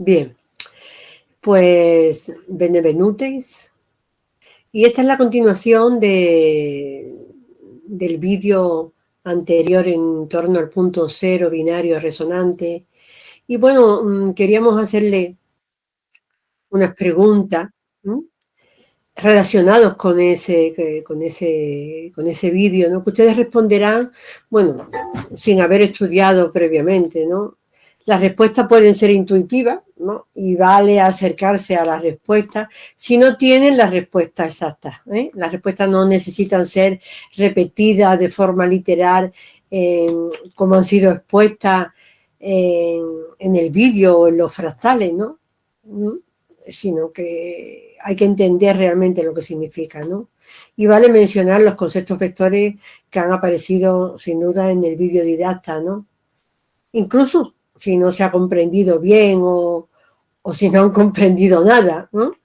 Bien, pues Benevenutis. Y esta es la continuación del vídeo anterior en torno al punto cero binario resonante. Y bueno, queríamos hacerle unas preguntas relacionadas con ese vídeo, ¿no? Que ustedes responderán, bueno, sin haber estudiado previamente, ¿no? Las respuestas pueden ser intuitivas, ¿no? Y vale acercarse a las respuestas si no tienen las respuestas exactas, ¿eh? Las respuestas no necesitan ser repetidas de forma literal, como han sido expuestas en el vídeo o en los fractales, ¿no? Sino que hay que entender realmente lo que significa, ¿no? Y vale mencionar los conceptos vectores que han aparecido sin duda en el vídeo didacta, ¿no? Incluso si no se ha comprendido bien o si no han comprendido nada, ¿no?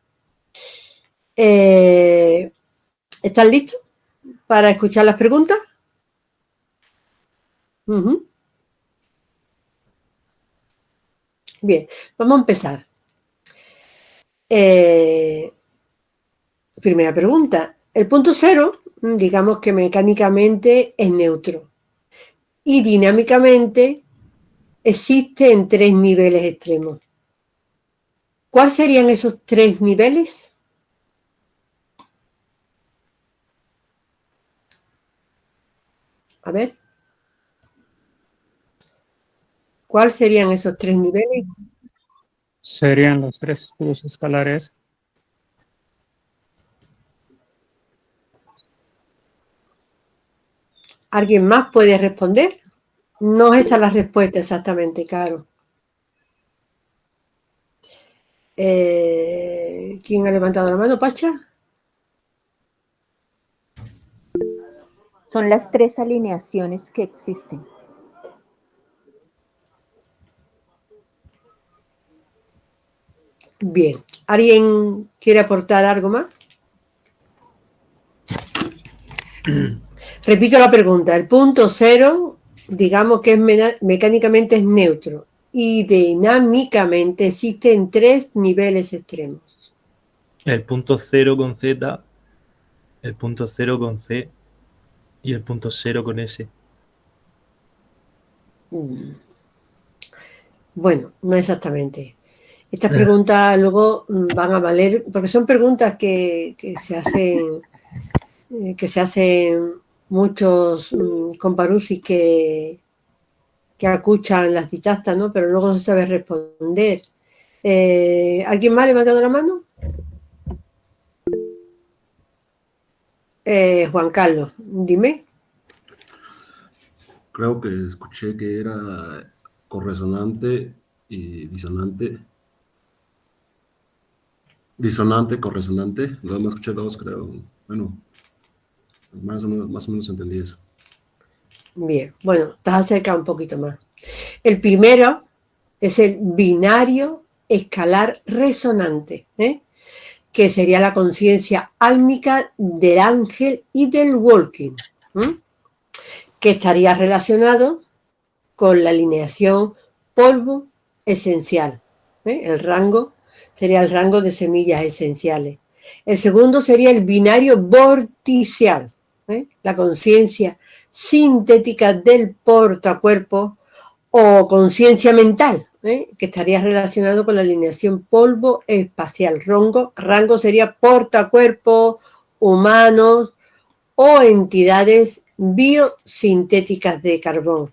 ¿Están listos para escuchar las preguntas? Bien, vamos a empezar. Primera pregunta. El punto cero, digamos que mecánicamente es neutro y dinámicamente existe en 3 niveles extremos. ¿Cuáles serían esos 3 niveles? A ver. ¿Cuáles serían esos 3 niveles? Serían los 3 puntos escalares. ¿Alguien más puede responder? No es esa la respuesta exactamente, claro. ¿Quién ha levantado la mano, Pacha? Son las 3 alineaciones que existen. Bien. ¿Alguien quiere aportar algo más? Repito la pregunta. El punto cero, digamos que mecánicamente es neutro y dinámicamente existe en 3 niveles extremos. El punto cero con Z, el punto cero con C y el punto cero con S. Bueno, no exactamente. Estas preguntas luego van a valer, porque son preguntas que se hacen muchos comparusis que escuchan las didactas, ¿no? Pero luego no se sabe responder. ¿Alguien más ha levantado la mano? Juan Carlos, dime. Creo que escuché que era corresonante y disonante. Disonante, corresonante. Nada más escuché 2, creo. Bueno, más o menos entendí eso. Bien, bueno, te has acercado un poquito más. El primero es el binario escalar resonante, que sería la conciencia álmica del ángel y del walking, que estaría relacionado con la alineación polvo esencial. El rango sería el rango de semillas esenciales. El segundo sería el binario vorticial, la conciencia sintética del portacuerpo o conciencia mental, que estaría relacionado con la alineación polvo espacial. Rango sería portacuerpo, humanos o entidades biosintéticas de carbón.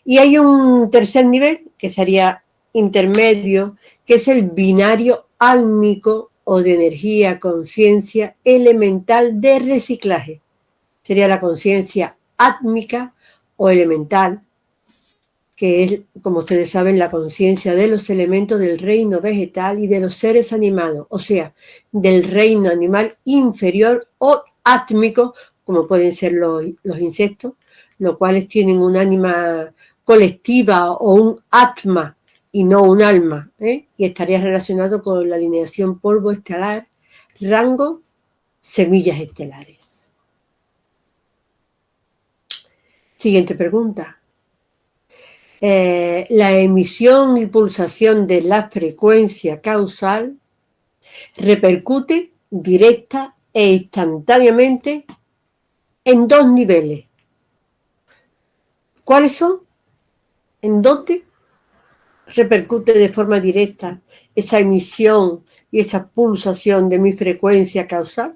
Y hay un tercer nivel, que sería intermedio, que es el binario álmico o de energía, conciencia elemental de reciclaje. Sería la conciencia átmica o elemental, que es, como ustedes saben, la conciencia de los elementos del reino vegetal y de los seres animados, o sea, del reino animal inferior o átmico, como pueden ser los insectos, los cuales tienen un ánima colectiva o un atma y no un alma, y estaría relacionado con la alineación polvo estelar, rango, semillas estelares. Siguiente pregunta. la emisión y pulsación de la frecuencia causal repercute directa e instantáneamente en dos niveles. ¿Cuáles son? ¿En dónde repercute de forma directa esa emisión y esa pulsación de mi frecuencia causal?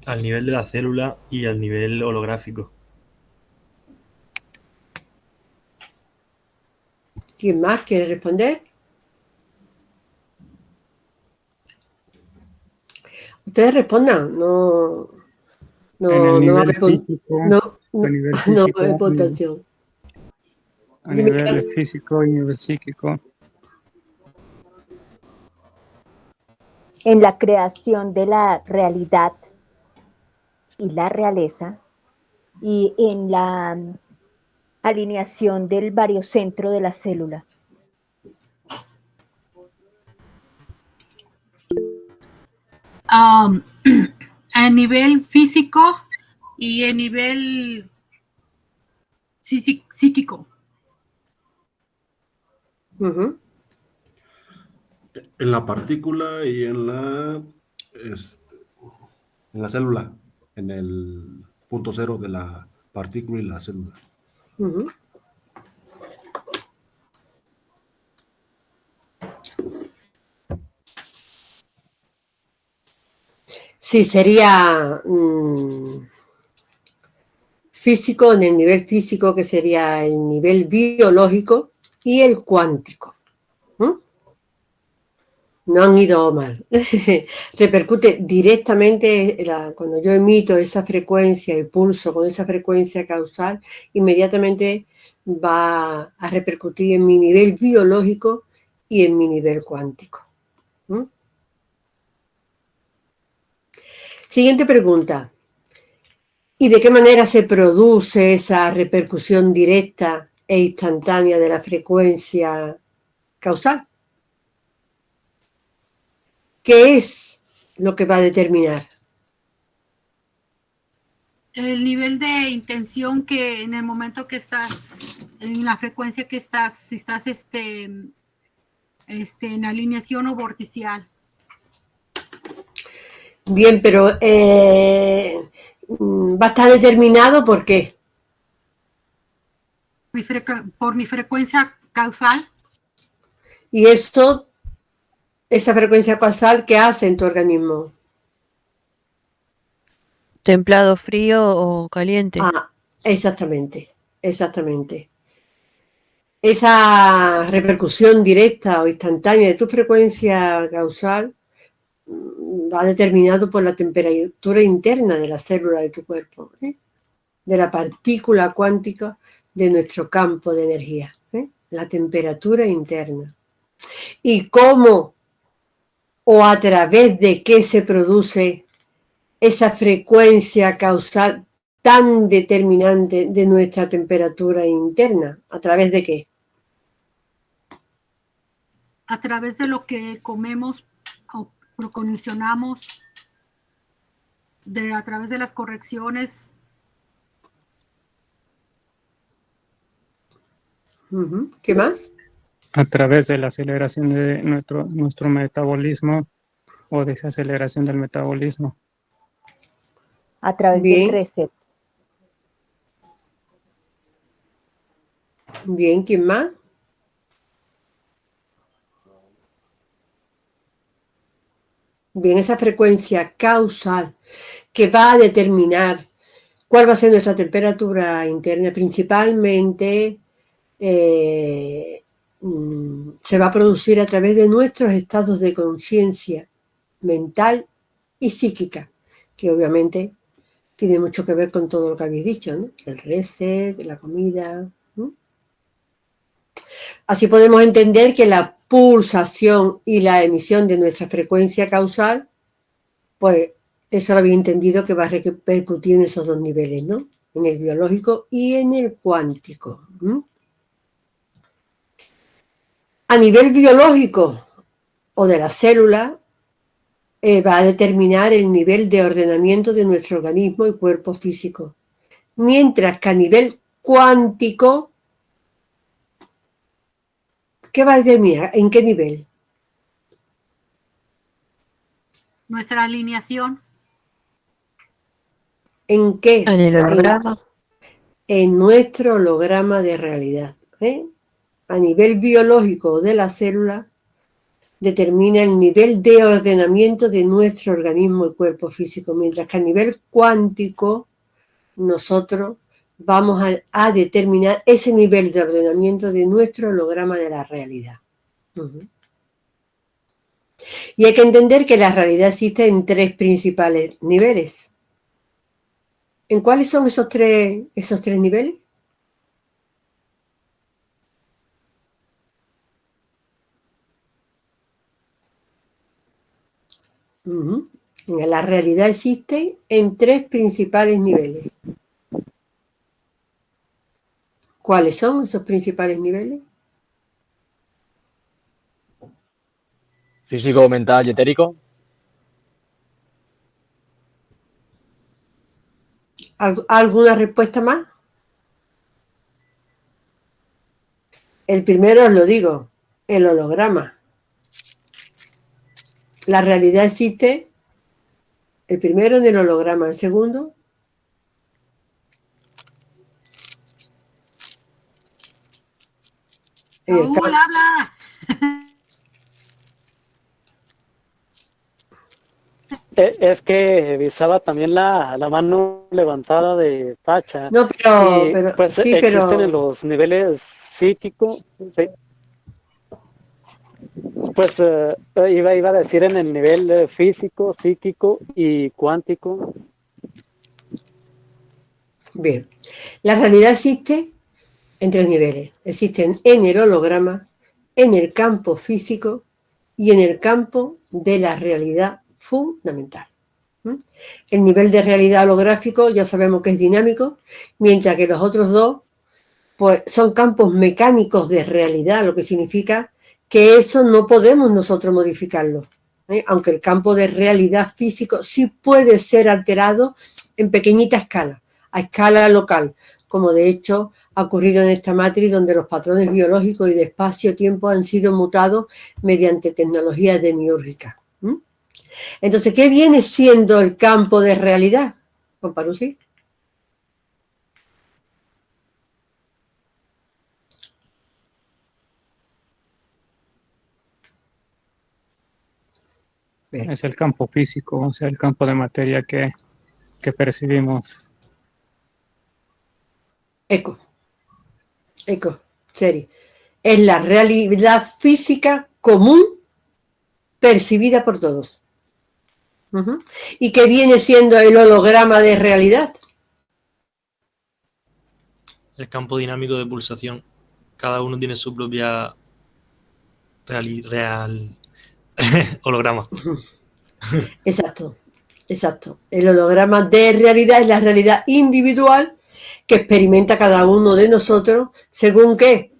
Al nivel de la célula y al nivel holográfico. ¿Quién más quiere responder? Ustedes respondan, no En el va a nivel haber físico, no a nivel va a físico, haber votación. a Dime, nivel Carlos. físico y nivel psíquico. En la creación de la realidad y la realeza, y en la alineación del variocentro de la célula. A nivel físico y a nivel psíquico. Ujú. En la partícula y en la célula, en el punto cero de la partícula y la célula. Ujú. Sí, sería físico, en el nivel físico, que sería el nivel biológico, y el cuántico. No han ido mal. Repercute directamente, cuando yo emito esa frecuencia y pulso con esa frecuencia causal, inmediatamente va a repercutir en mi nivel biológico y en mi nivel cuántico. Siguiente pregunta. ¿Y de qué manera se produce esa repercusión directa e instantánea de la frecuencia causal? ¿Qué es lo que va a determinar? El nivel de intención que en el momento que estás, en la frecuencia que estás, si estás en alineación o vorticial. Bien, pero va a estar determinado por qué. Por mi frecuencia causal. Y eso, esa frecuencia causal, ¿qué hace en tu organismo? Templado, frío o caliente. Ah, exactamente, exactamente. Esa repercusión directa o instantánea de tu frecuencia causal va determinado por la temperatura interna de la célula de tu cuerpo, de la partícula cuántica de nuestro campo de energía, la temperatura interna. Y cómo o a través de qué se produce esa frecuencia causal tan determinante de nuestra temperatura interna. ¿A través de qué? A través de lo que comemos o condicionamos, a través de las correcciones. ¿Qué más? A través de la aceleración de nuestro metabolismo o desaceleración del metabolismo. A través del Bien. reset. Bien, ¿quién más? Bien, esa frecuencia causal que va a determinar cuál va a ser nuestra temperatura interna, principalmente se va a producir a través de nuestros estados de conciencia mental y psíquica, que obviamente tiene mucho que ver con todo lo que habéis dicho, ¿no? El reset, la comida. Así podemos entender que la pulsación y la emisión de nuestra frecuencia causal, pues eso lo habéis entendido, que va a repercutir en esos dos niveles, ¿no? En el biológico y en el cuántico. A nivel biológico o de la célula, va a determinar el nivel de ordenamiento de nuestro organismo y cuerpo físico. Mientras que a nivel cuántico, ¿qué va a determinar? ¿En qué nivel? Nuestra alineación. ¿En qué? En el holograma. En nuestro holograma de realidad. A nivel biológico de la célula, determina el nivel de ordenamiento de nuestro organismo y cuerpo físico, mientras que a nivel cuántico nosotros vamos a determinar ese nivel de ordenamiento de nuestro holograma de la realidad. Y hay que entender que la realidad existe en 3 principales niveles. ¿En cuáles son esos tres niveles? La realidad existe en 3 principales niveles. ¿Cuáles son esos principales niveles? Físico, mental y etérico. ¿Alguna respuesta más? El primero os lo digo, el holograma. La realidad existe, el primero en el holograma, el segundo. Saúl, habla. Es que visaba también la mano levantada de Pacha. No, Y pero pues sí, existen en pero los niveles psíquico, sí. Pues iba a decir en el nivel físico, psíquico y cuántico. bien. La realidad existe en 3 niveles. Existen en el holograma, en el campo físico y en el campo de la realidad fundamental. El nivel de realidad holográfico ya sabemos que es dinámico, mientras que los otros dos pues, son campos mecánicos de realidad, lo que significa que eso no podemos nosotros modificarlo. Aunque el campo de realidad físico sí puede ser alterado en pequeñita escala, a escala local, como de hecho ha ocurrido en esta matriz donde los patrones biológicos y de espacio-tiempo han sido mutados mediante tecnologías demiúrgicas. Entonces, ¿qué viene siendo el campo de realidad, Juan Palusi? Es el campo físico, o sea, el campo de materia que percibimos. Eco, Seri. Es la realidad física común percibida por todos. ¿Y qué viene siendo el holograma de realidad? El campo dinámico de pulsación. Cada uno tiene su propia real holograma. Exacto. El holograma de realidad es la realidad individual que experimenta cada uno de nosotros. ¿Según qué?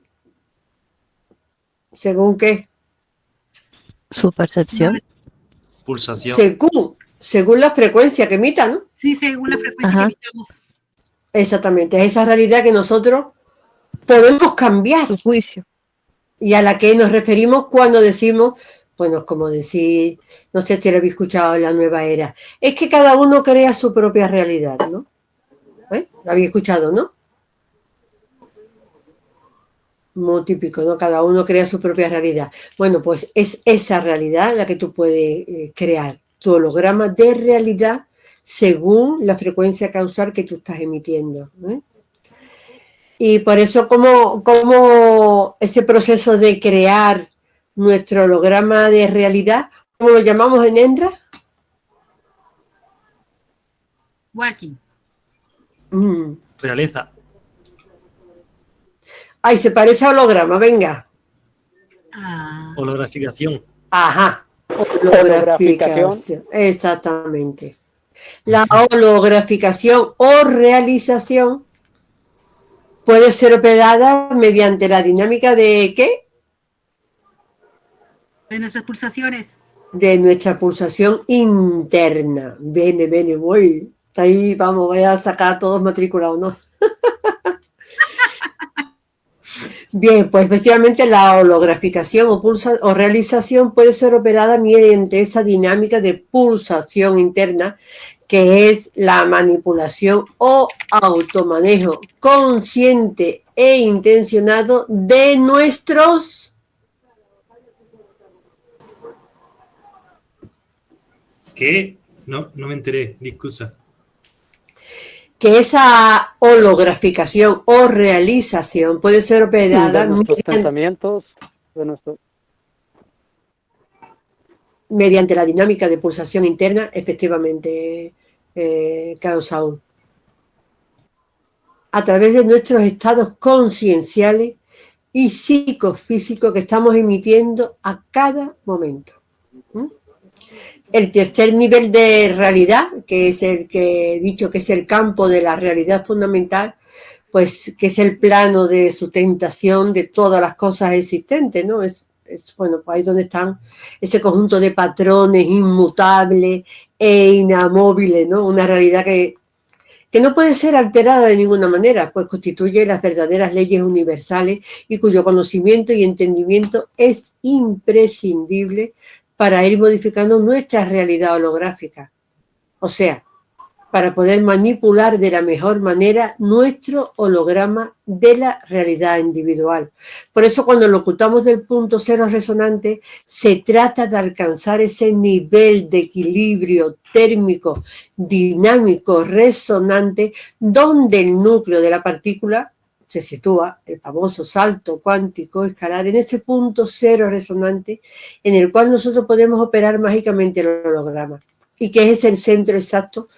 Su percepción. Pulsación. Según la frecuencia que emita, ¿no? Sí, según la frecuencia que emitamos. Exactamente, es esa realidad que nosotros podemos cambiar. Su juicio. Y a la que nos referimos cuando decimos, bueno, como decir, no sé si lo habéis escuchado en la nueva era, es que cada uno crea su propia realidad, ¿no? Lo habéis escuchado, ¿no? Muy típico, ¿no? Cada uno crea su propia realidad. Bueno, pues es esa realidad la que tú puedes crear, tu holograma de realidad según la frecuencia causal que tú estás emitiendo. Y por eso, como ese proceso de crear nuestro holograma de realidad, ¿cómo lo llamamos en Endra? Walking. Realeza. Ay, se parece a holograma, venga. Holograficación. Ajá, holograficación. Exactamente. La holograficación o realización puede ser operada mediante la dinámica de ¿qué? De nuestras pulsaciones. de nuestra pulsación interna. Bene, voy. Ahí vamos, voy a sacar a todos matriculados, ¿no? Bien, pues efectivamente la holograficación o realización puede ser operada mediante esa dinámica de pulsación interna, que es la manipulación o automanejo consciente e intencionado de nuestros... ¿Qué? No me enteré, discusa. Que esa holograficación o realización puede ser operada de nuestros pensamientos, de nuestro... mediante la dinámica de pulsación interna, efectivamente, Carlos Saúl. A través de nuestros estados conscienciales y psicofísicos que estamos emitiendo a cada momento. El tercer nivel de realidad, que es el que he dicho que es el campo de la realidad fundamental, pues que es el plano de sustentación de todas las cosas existentes, ¿no? Bueno, pues ahí donde están ese conjunto de patrones inmutables e inamovibles, ¿no? Una realidad que no puede ser alterada de ninguna manera, pues constituye las verdaderas leyes universales y cuyo conocimiento y entendimiento es imprescindible para ir modificando nuestra realidad holográfica. O sea, para poder manipular de la mejor manera nuestro holograma de la realidad individual. Por eso cuando locutamos del punto cero resonante, se trata de alcanzar ese nivel de equilibrio térmico, dinámico, resonante, donde el núcleo de la partícula se sitúa, el famoso salto cuántico escalar, en ese punto cero resonante, en el cual nosotros podemos operar mágicamente el holograma, y que es el centro exacto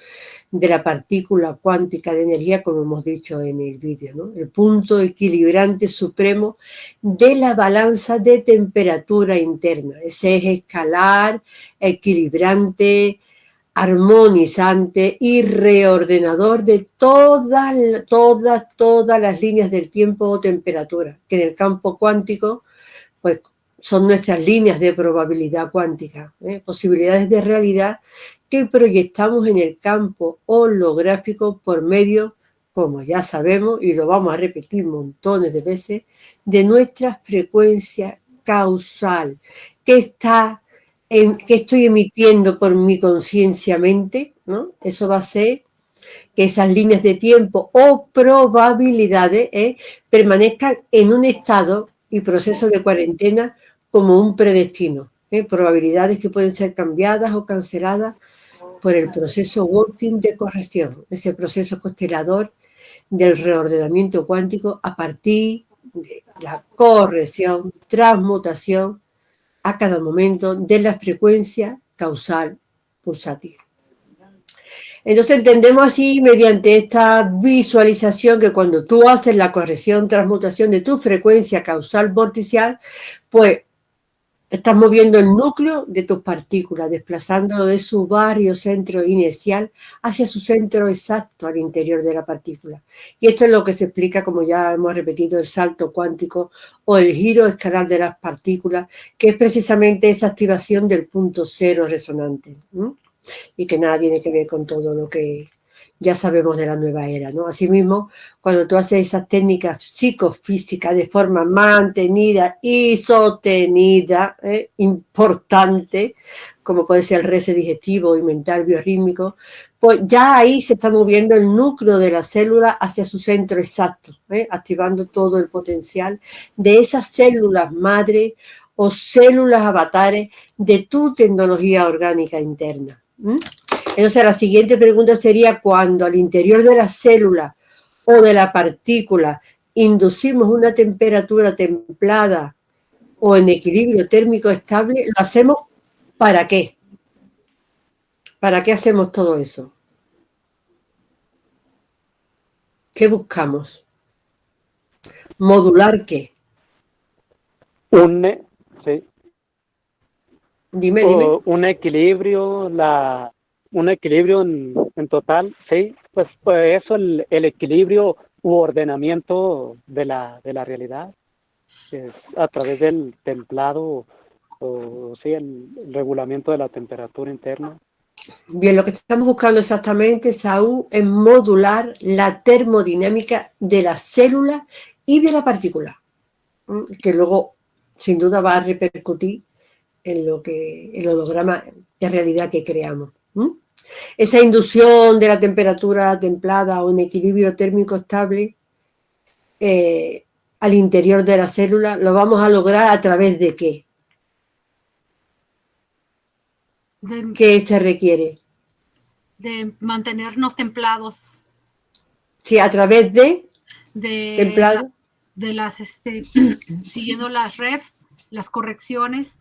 de la partícula cuántica de energía, como hemos dicho en el vídeo, ¿no? El punto equilibrante supremo de la balanza de temperatura interna, ese eje escalar, equilibrante, armonizante y reordenador de todas las líneas del tiempo o temperatura, que en el campo cuántico, pues son nuestras líneas de probabilidad cuántica, posibilidades de realidad que proyectamos en el campo holográfico por medio, como ya sabemos, y lo vamos a repetir montones de veces, de nuestra frecuencia causal, que estoy emitiendo por mi conciencia mente, ¿no? Eso va a ser que esas líneas de tiempo o probabilidades permanezcan en un estado y proceso de cuarentena como un predestino. Probabilidades que pueden ser cambiadas o canceladas por el proceso working de corrección, ese proceso constelador del reordenamiento cuántico a partir de la corrección, transmutación a cada momento de la frecuencia causal pulsátil. Entonces entendemos así, mediante esta visualización, que cuando tú haces la corrección, transmutación de tu frecuencia causal vorticial, pues estás moviendo el núcleo de tus partículas, desplazándolo de su baryocentro inercial hacia su centro exacto al interior de la partícula. Y esto es lo que se explica, como ya hemos repetido, el salto cuántico o el giro escalar de las partículas, que es precisamente esa activación del punto cero resonante, ¿no? Y que nada tiene que ver con todo lo que ya sabemos de la nueva era, ¿no? Asimismo, cuando tú haces esas técnicas psicofísicas de forma mantenida y sostenida, importante, como puede ser el reset digestivo y mental biorrítmico, pues ya ahí se está moviendo el núcleo de la célula hacia su centro exacto, activando todo el potencial de esas células madre o células avatares de tu tecnología orgánica interna. Entonces la siguiente pregunta sería: cuando al interior de la célula o de la partícula inducimos una temperatura templada o en equilibrio térmico estable, ¿lo hacemos para qué? ¿Para qué hacemos todo eso? ¿Qué buscamos? ¿Modular qué? Sí. Dime. Un equilibrio, un equilibrio en total, sí, pues eso, el equilibrio u ordenamiento de la realidad, es a través del templado o sí, el regulamiento de la temperatura interna. Bien, lo que estamos buscando exactamente, Saúl, es modular la termodinámica de la célula y de la partícula, que luego sin duda va a repercutir en lo que el holograma de realidad que creamos. Esa inducción de la temperatura templada o un equilibrio térmico estable al interior de la célula lo vamos a lograr a través de ¿qué? ¿Qué se requiere? De mantenernos templados. Sí, a través de templado. De las siguiendo las las correcciones.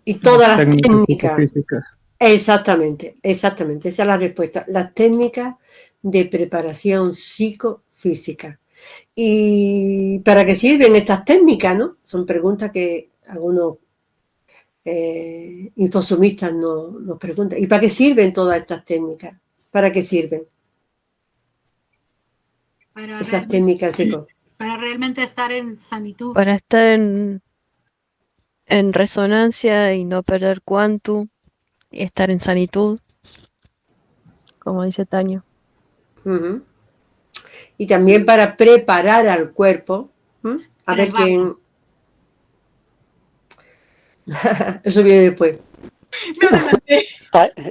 Y todas las técnicas técnicas. físicas. Exactamente, exactamente. Esa es la respuesta. Las técnicas de preparación psicofísica. ¿Y para qué sirven estas técnicas, no? Son preguntas que algunos infosumistas nos preguntan. ¿Y para qué sirven todas estas técnicas? ¿Para qué sirven? Esas técnicas para realmente estar en sanitud. Para estar en resonancia y no perder quantum y estar en sanitud, como dice Tania. Y también para preparar al cuerpo. A ver quién. Eso viene después.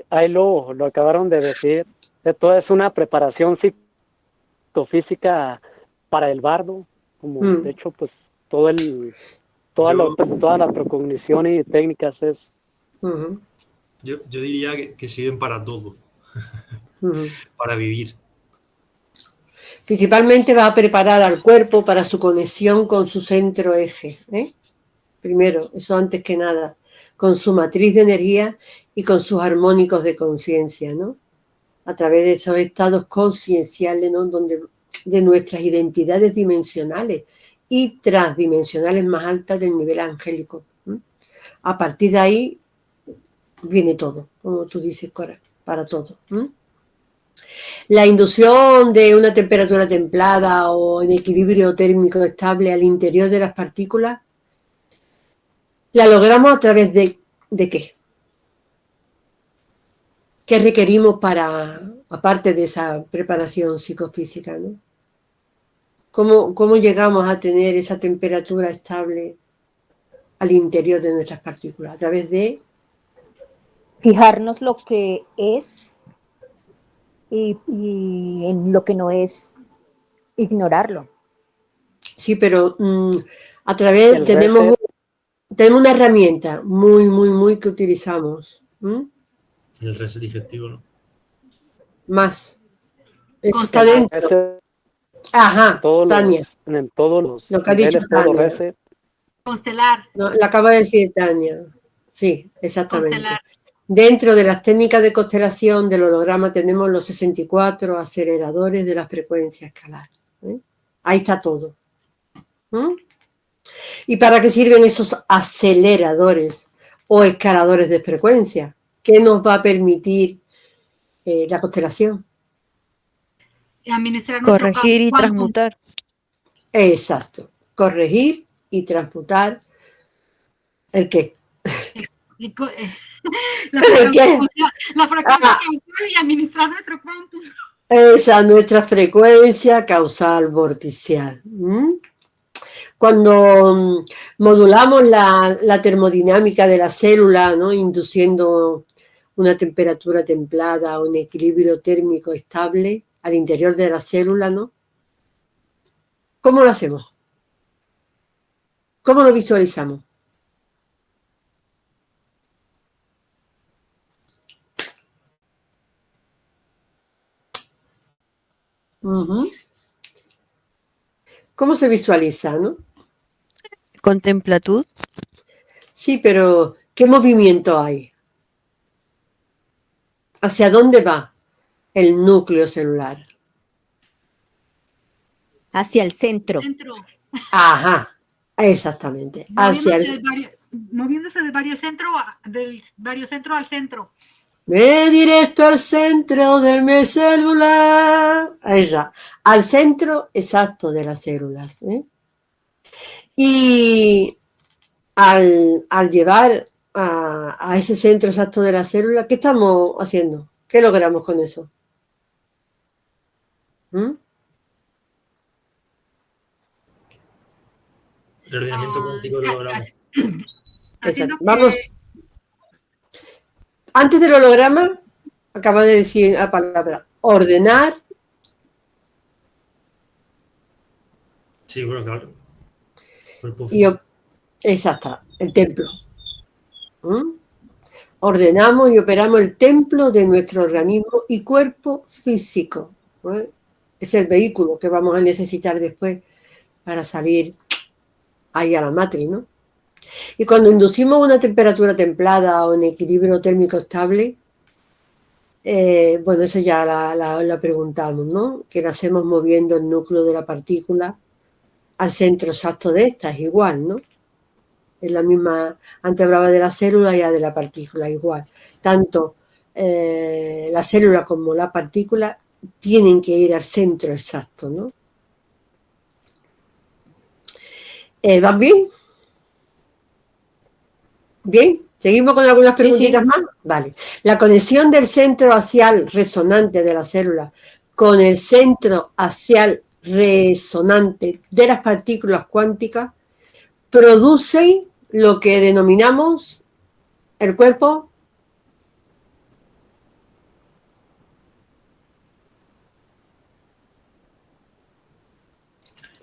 Ahí lo acabaron de decir. Esto es una preparación psicofísica para el bardo. Como de hecho, pues toda la precognición y técnicas es. Yo diría que sirven para todo. Para vivir. Principalmente va a preparar al cuerpo para su conexión con su centro eje. Primero, eso antes que nada, con su matriz de energía y con sus armónicos de conciencia, ¿no? A través de esos estados conscienciales, ¿no? Donde de nuestras identidades dimensionales y transdimensionales más altas del nivel angélico. A partir de ahí viene todo, como tú dices, Cora, para todo. La inducción de una temperatura templada o en equilibrio térmico estable al interior de las partículas, ¿la logramos a través de qué? ¿Qué requerimos para, aparte de esa preparación psicofísica, ¿no? ¿Cómo llegamos a tener esa temperatura estable al interior de nuestras partículas? A través de fijarnos lo que es y en lo que no es, ignorarlo. Sí, pero a través tenemos una herramienta muy que utilizamos. El reset digestivo, ¿no? Más. Eso está dentro. Ajá, Tania. En todos los lo que ha dicho Tania. Reset. Constelar. No, la acaba de decir Tania. Sí, exactamente. Constelar. Dentro de las técnicas de constelación del holograma tenemos los 64 aceleradores de la frecuencia escalar. Ahí está todo. ¿Y para qué sirven esos aceleradores o escaladores de frecuencia? ¿Qué nos va a permitir la constelación? Administrar Corregir y transmutar. Exacto. Corregir y transmutar. ¿El qué? La frecuencia causal y administrar nuestro quantum. Esa nuestra frecuencia causal vorticial. Cuando modulamos la termodinámica de la célula, ¿no? Induciendo una temperatura templada o un equilibrio térmico estable al interior de la célula, ¿no? ¿Cómo lo hacemos? ¿Cómo lo visualizamos? ¿Cómo se visualiza, no? Con templatud. Sí, pero ¿qué movimiento hay? ¿Hacia dónde va el núcleo celular? Hacia el centro. Ajá, exactamente. Moviéndose del variocentro al centro. Ve directo al centro de mi célula. Esa, al centro exacto de las células. Y al llevar a ese centro exacto de la célula, ¿qué estamos haciendo? ¿Qué logramos con eso? ¿Mm? El ordenamiento cuántico lo logramos. Exacto. Vamos. Antes del holograma, acaba de decir la palabra ordenar. Sí, bueno, claro. Exacto, el templo. ¿Mm? Ordenamos y operamos el templo de nuestro organismo y cuerpo físico. ¿Eh? Es el vehículo que vamos a necesitar después para salir ahí a la matriz, ¿no? Y cuando inducimos una temperatura templada o un equilibrio térmico estable, bueno, eso ya la preguntamos, ¿no? Que la hacemos moviendo el núcleo de la partícula al centro exacto de esta, es igual, ¿no? Es la misma, antes hablaba de la célula y ya de la partícula, igual. Tanto la célula como la partícula tienen que ir al centro exacto, ¿no? ¿Van bien? ¿Bien? ¿Seguimos con algunas preguntitas más? Vale. La conexión del centro axial resonante de la célula con el centro axial resonante de las partículas cuánticas produce lo que denominamos el cuerpo.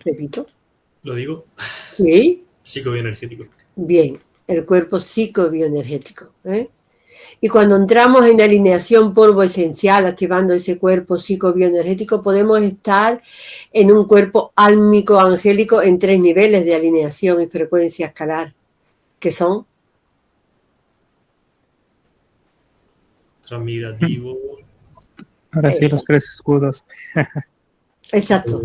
Repito. ¿Lo digo? Sí. Psicobioenergético. Bien, el cuerpo psicobioenergético. Y cuando entramos en alineación polvo esencial, activando ese cuerpo psicobioenergético, podemos estar en un cuerpo álmico angélico en 3 niveles de alineación y frecuencia escalar, que son Transmigrativo. Ahora sí, los 3 escudos. exacto,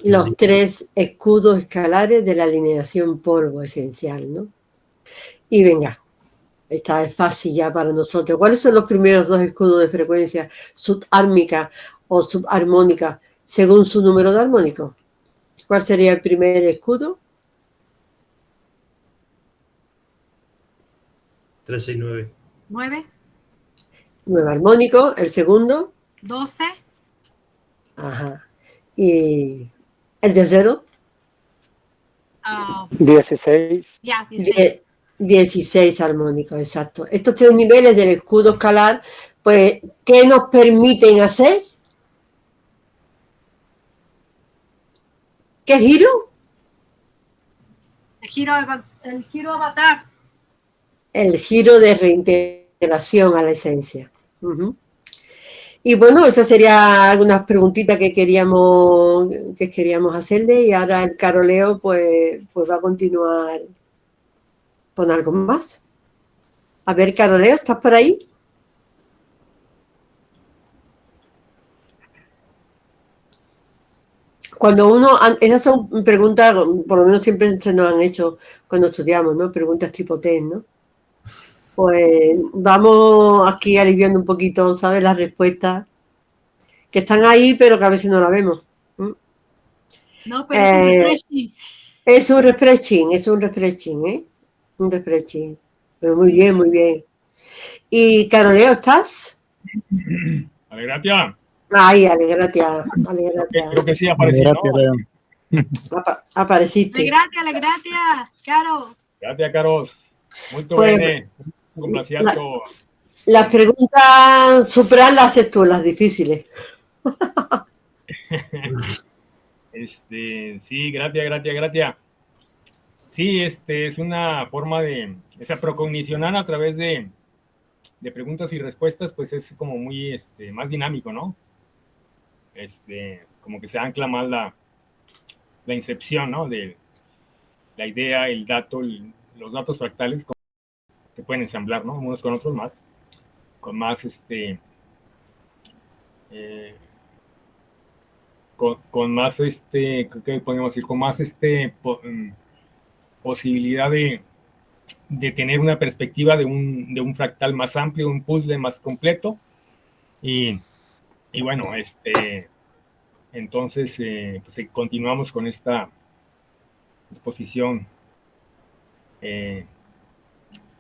los 3 escudos escalares de la alineación polvo esencial, ¿no? Y venga, esta es fácil ya para nosotros. ¿Cuáles son los primeros 2 escudos de frecuencia subármica o subarmónica según su número de armónico? ¿Cuál sería el primer escudo? 369. 9. 9 armónico. ¿El segundo? 12. Ajá. ¿Y el tercero? 16. Ya, 16. 16 armónicos, exacto. Estos 3 niveles del escudo escalar, pues, ¿qué nos permiten hacer? ¿Qué giro? El giro avatar. El giro de reintegración a la esencia. Uh-huh. Y bueno, estas serían algunas preguntitas que queríamos hacerle, y ahora el caroleo pues va a continuar con algo más. A ver, Caroleo, ¿estás por ahí? Cuando esas son preguntas, por lo menos siempre se nos han hecho cuando estudiamos, ¿no? Preguntas tipo test, ¿no? Pues vamos aquí aliviando un poquito, ¿sabes? Las respuestas que están ahí, pero que a veces no las vemos. No, pero es un refreshing. Es un refreshing, ¿eh? Un refreshing. Pero muy bien, muy bien. Y Caroleo, ¿estás? Alegratia. Ay, alegratia. Creo que sí apareció, ¿no? Apareciste. Alegratia, Caro. Gracias, Caros. Muy Pues, bien. Complacido. Las preguntas supran las haces tú, las difíciles. Sí, gracias. Sí, es una forma de procognicionar a través de preguntas y respuestas, pues es como muy más dinámico, ¿no? Como que se ancla más la incepción, ¿no? De la idea, el dato, los datos fractales se pueden ensamblar, ¿no? Unos con otros más, con más con más ¿qué podemos decir? Con más posibilidad de tener una perspectiva de un fractal más amplio, un puzzle más completo. Y bueno, entonces pues continuamos con esta exposición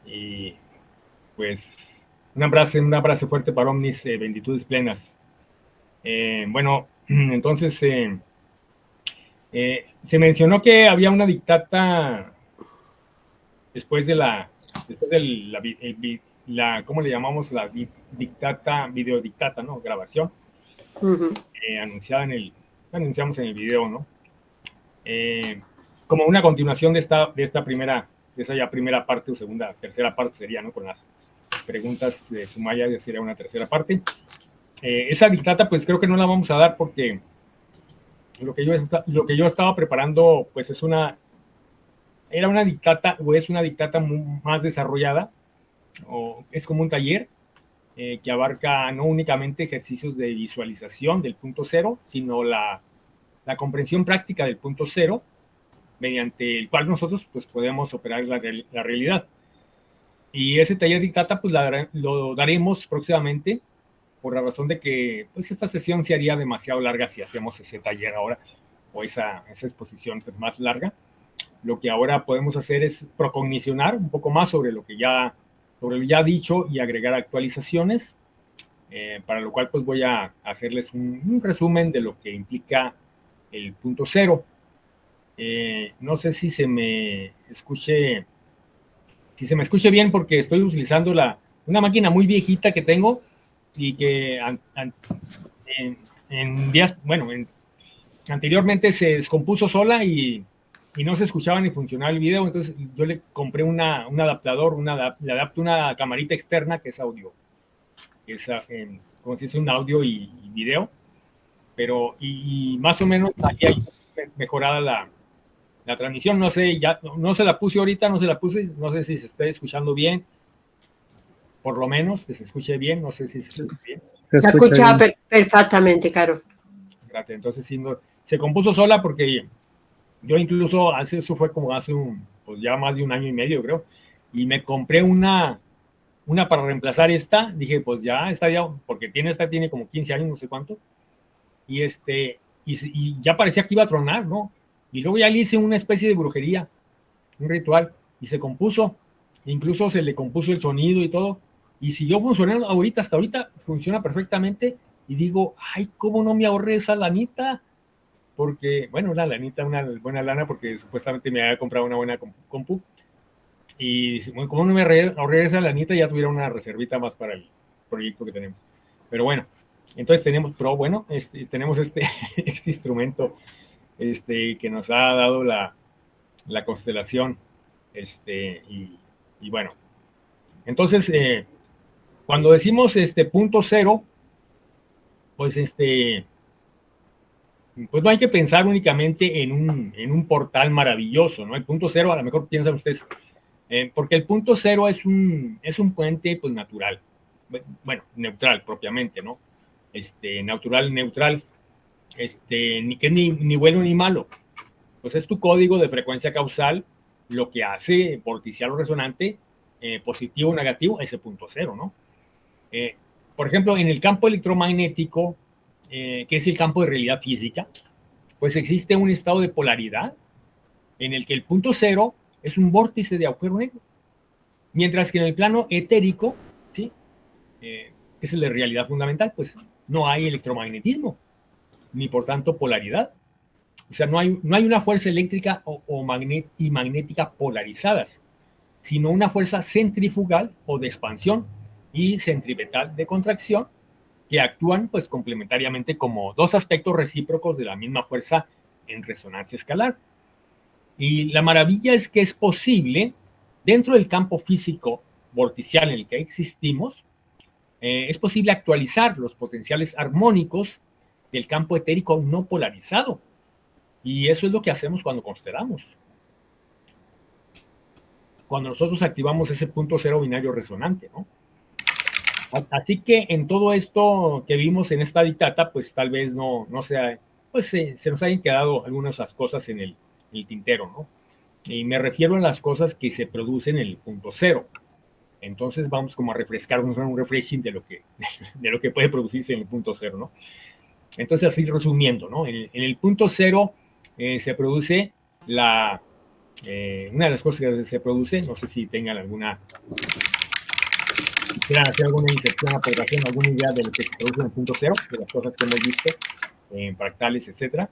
Y pues un abrazo fuerte para Omnis, benditudes plenas. Bueno, entonces se mencionó que había una dictata después de ¿cómo le llamamos? La dictata, videodictata, ¿no? Grabación. Anunciada anunciamos en el video, ¿no? Como una continuación de esa ya primera parte o tercera parte sería, ¿no? Con las preguntas de Sumaya, ya sería una tercera parte. Esa dictata, pues creo que no la vamos a dar porque lo que yo estaba preparando, pues era una dictata, o es una dictata más desarrollada, o es como un taller que abarca no únicamente ejercicios de visualización del punto cero, sino la comprensión práctica del punto cero, mediante el cual nosotros pues podemos operar la realidad. Y ese taller dictata pues lo daremos próximamente, por la razón de que pues esta sesión se haría demasiado larga si hacemos ese taller ahora, o esa exposición pues, más larga. Lo que ahora podemos hacer es procognicionar un poco más sobre lo ya dicho y agregar actualizaciones, para lo cual pues voy a hacerles un resumen de lo que implica el punto cero. No sé si se me escuche bien, porque estoy utilizando una máquina muy viejita que tengo y que anteriormente se descompuso sola y no se escuchaba ni funcionaba el video. Entonces yo le compré un adaptador, le adapto una camarita externa que es audio, como si es un audio y video, pero y más o menos aquí hay mejorada la transmisión. No sé, ya no se la puse ahorita, no sé si se está escuchando bien, por lo menos que se escuche bien, no sé si se escucha bien. Se escucha perfectamente, Caro. Gracias. Entonces sí, se compuso sola porque yo incluso eso fue como hace pues ya más de un año y medio, creo, y me compré una para reemplazar esta. Dije, pues ya está, porque tiene como 15 años, no sé cuánto, y ya parecía que iba a tronar, ¿no? Y luego ya le hice una especie de brujería, un ritual, y se compuso. Incluso se le compuso el sonido y todo, y siguió funcionando hasta ahorita funciona perfectamente. Y digo, ay, ¿cómo no me ahorré esa lanita? Porque, bueno, una buena lana, porque supuestamente me había comprado una buena compu. Y como no me ahorré esa lanita, ya tuviera una reservita más para el proyecto que tenemos. Pero bueno, entonces tenemos este instrumento que nos ha dado la constelación. Y bueno, entonces, cuando decimos punto cero, pues pues no hay que pensar únicamente en un portal maravilloso, ¿no? El punto cero, a lo mejor piensan ustedes, porque el punto cero es un puente pues natural, bueno, neutral propiamente, ¿no? Neutral, que es ni bueno ni malo. Pues es tu código de frecuencia causal lo que hace vorticial o resonante, positivo o negativo, ese punto cero, ¿no? Por ejemplo, en el campo electromagnético, que es el campo de realidad física, pues existe un estado de polaridad en el que el punto cero es un vórtice de agujero negro, mientras que en el plano etérico, ¿sí? Que es el de realidad fundamental, pues no hay electromagnetismo, ni por tanto polaridad. O sea, no hay una fuerza eléctrica y magnética polarizadas, sino una fuerza centrifugal o de expansión y centripetal de contracción, que actúan pues complementariamente como dos aspectos recíprocos de la misma fuerza en resonancia escalar. Y la maravilla es que es posible, dentro del campo físico vorticial en el que existimos, es posible actualizar los potenciales armónicos del campo etérico no polarizado. Y eso es lo que hacemos cuando constelamos. Cuando nosotros activamos ese punto cero binario resonante, ¿no? Así que en todo esto que vimos en esta dictata, pues tal vez no sea, pues se nos hayan quedado algunas cosas en el tintero, ¿no? Y me refiero a las cosas que se producen en el punto cero. Entonces vamos como a refrescarnos, un refreshing de lo que puede producirse en el punto cero, ¿no? Entonces, así resumiendo, ¿no? En el punto cero se produce la una de las cosas que se produce, no sé si tengan quieran hacer alguna inserción, aportación, alguna idea de lo que se produce en el punto cero, de las cosas que hemos visto en fractales, etcétera.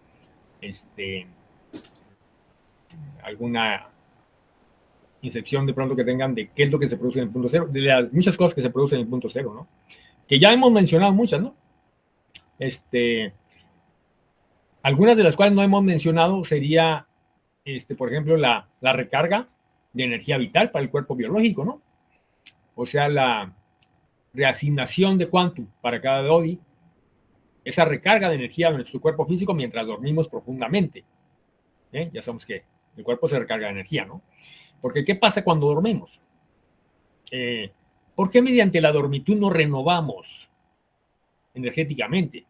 Alguna inserción de pronto que tengan de qué es lo que se produce en el punto cero, de las muchas cosas que se producen en el punto cero, ¿no? Que ya hemos mencionado muchas, ¿no? Algunas de las cuales no hemos mencionado sería, por ejemplo, la recarga de energía vital para el cuerpo biológico, ¿no? O sea, la reasignación de quantum para cada DODI, esa recarga de energía de nuestro cuerpo físico mientras dormimos profundamente. Ya sabemos que el cuerpo se recarga de energía, ¿no? Porque ¿qué pasa cuando dormimos? ¿Por qué mediante la dormitud nos renovamos energéticamente?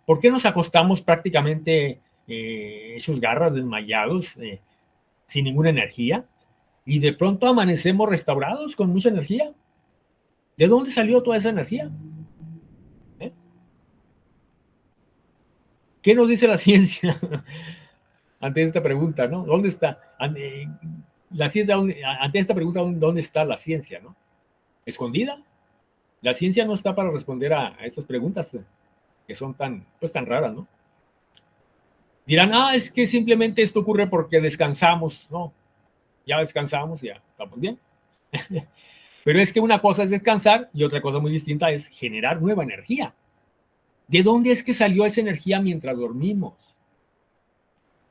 ¿Por qué nos acostamos prácticamente esos garras desmayados, sin ninguna energía? Y de pronto amanecemos restaurados con mucha energía. ¿De dónde salió toda esa energía? ¿Qué nos dice la ciencia ante esta pregunta, ¿no? ¿Dónde está? La ciencia, ante esta pregunta, ¿dónde está la ciencia, no? ¿Escondida? La ciencia no está para responder a estas preguntas que son tan raras, ¿no? Dirán, es que simplemente esto ocurre porque descansamos, ¿no? Ya descansamos, ya estamos bien. Pero es que una cosa es descansar y otra cosa muy distinta es generar nueva energía. ¿De dónde es que salió esa energía mientras dormimos?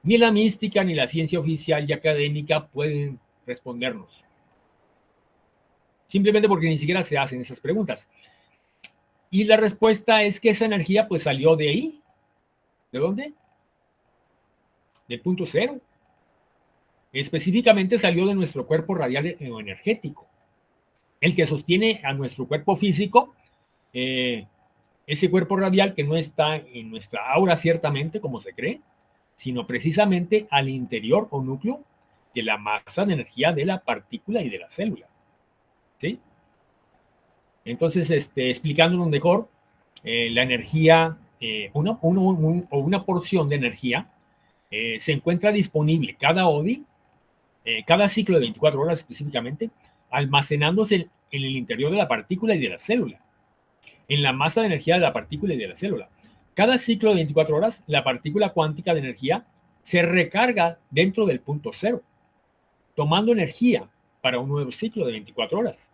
Ni la mística ni la ciencia oficial y académica pueden respondernos. Simplemente porque ni siquiera se hacen esas preguntas. Y la respuesta es que esa energía pues salió de ahí. ¿De dónde? Del punto cero. Específicamente salió de nuestro cuerpo radial o energético. El que sostiene a nuestro cuerpo físico, ese cuerpo radial que no está en nuestra aura ciertamente, como se cree, sino precisamente al interior o núcleo de la masa de energía de la partícula y de la célula. ¿Sí? Entonces, explicándonos mejor, la energía, una porción de energía se encuentra disponible cada ODI, cada ciclo de 24 horas específicamente, almacenándose en el interior de la partícula y de la célula, en la masa de energía de la partícula y de la célula. Cada ciclo de 24 horas, la partícula cuántica de energía se recarga dentro del punto cero, tomando energía para un nuevo ciclo de 24 horas.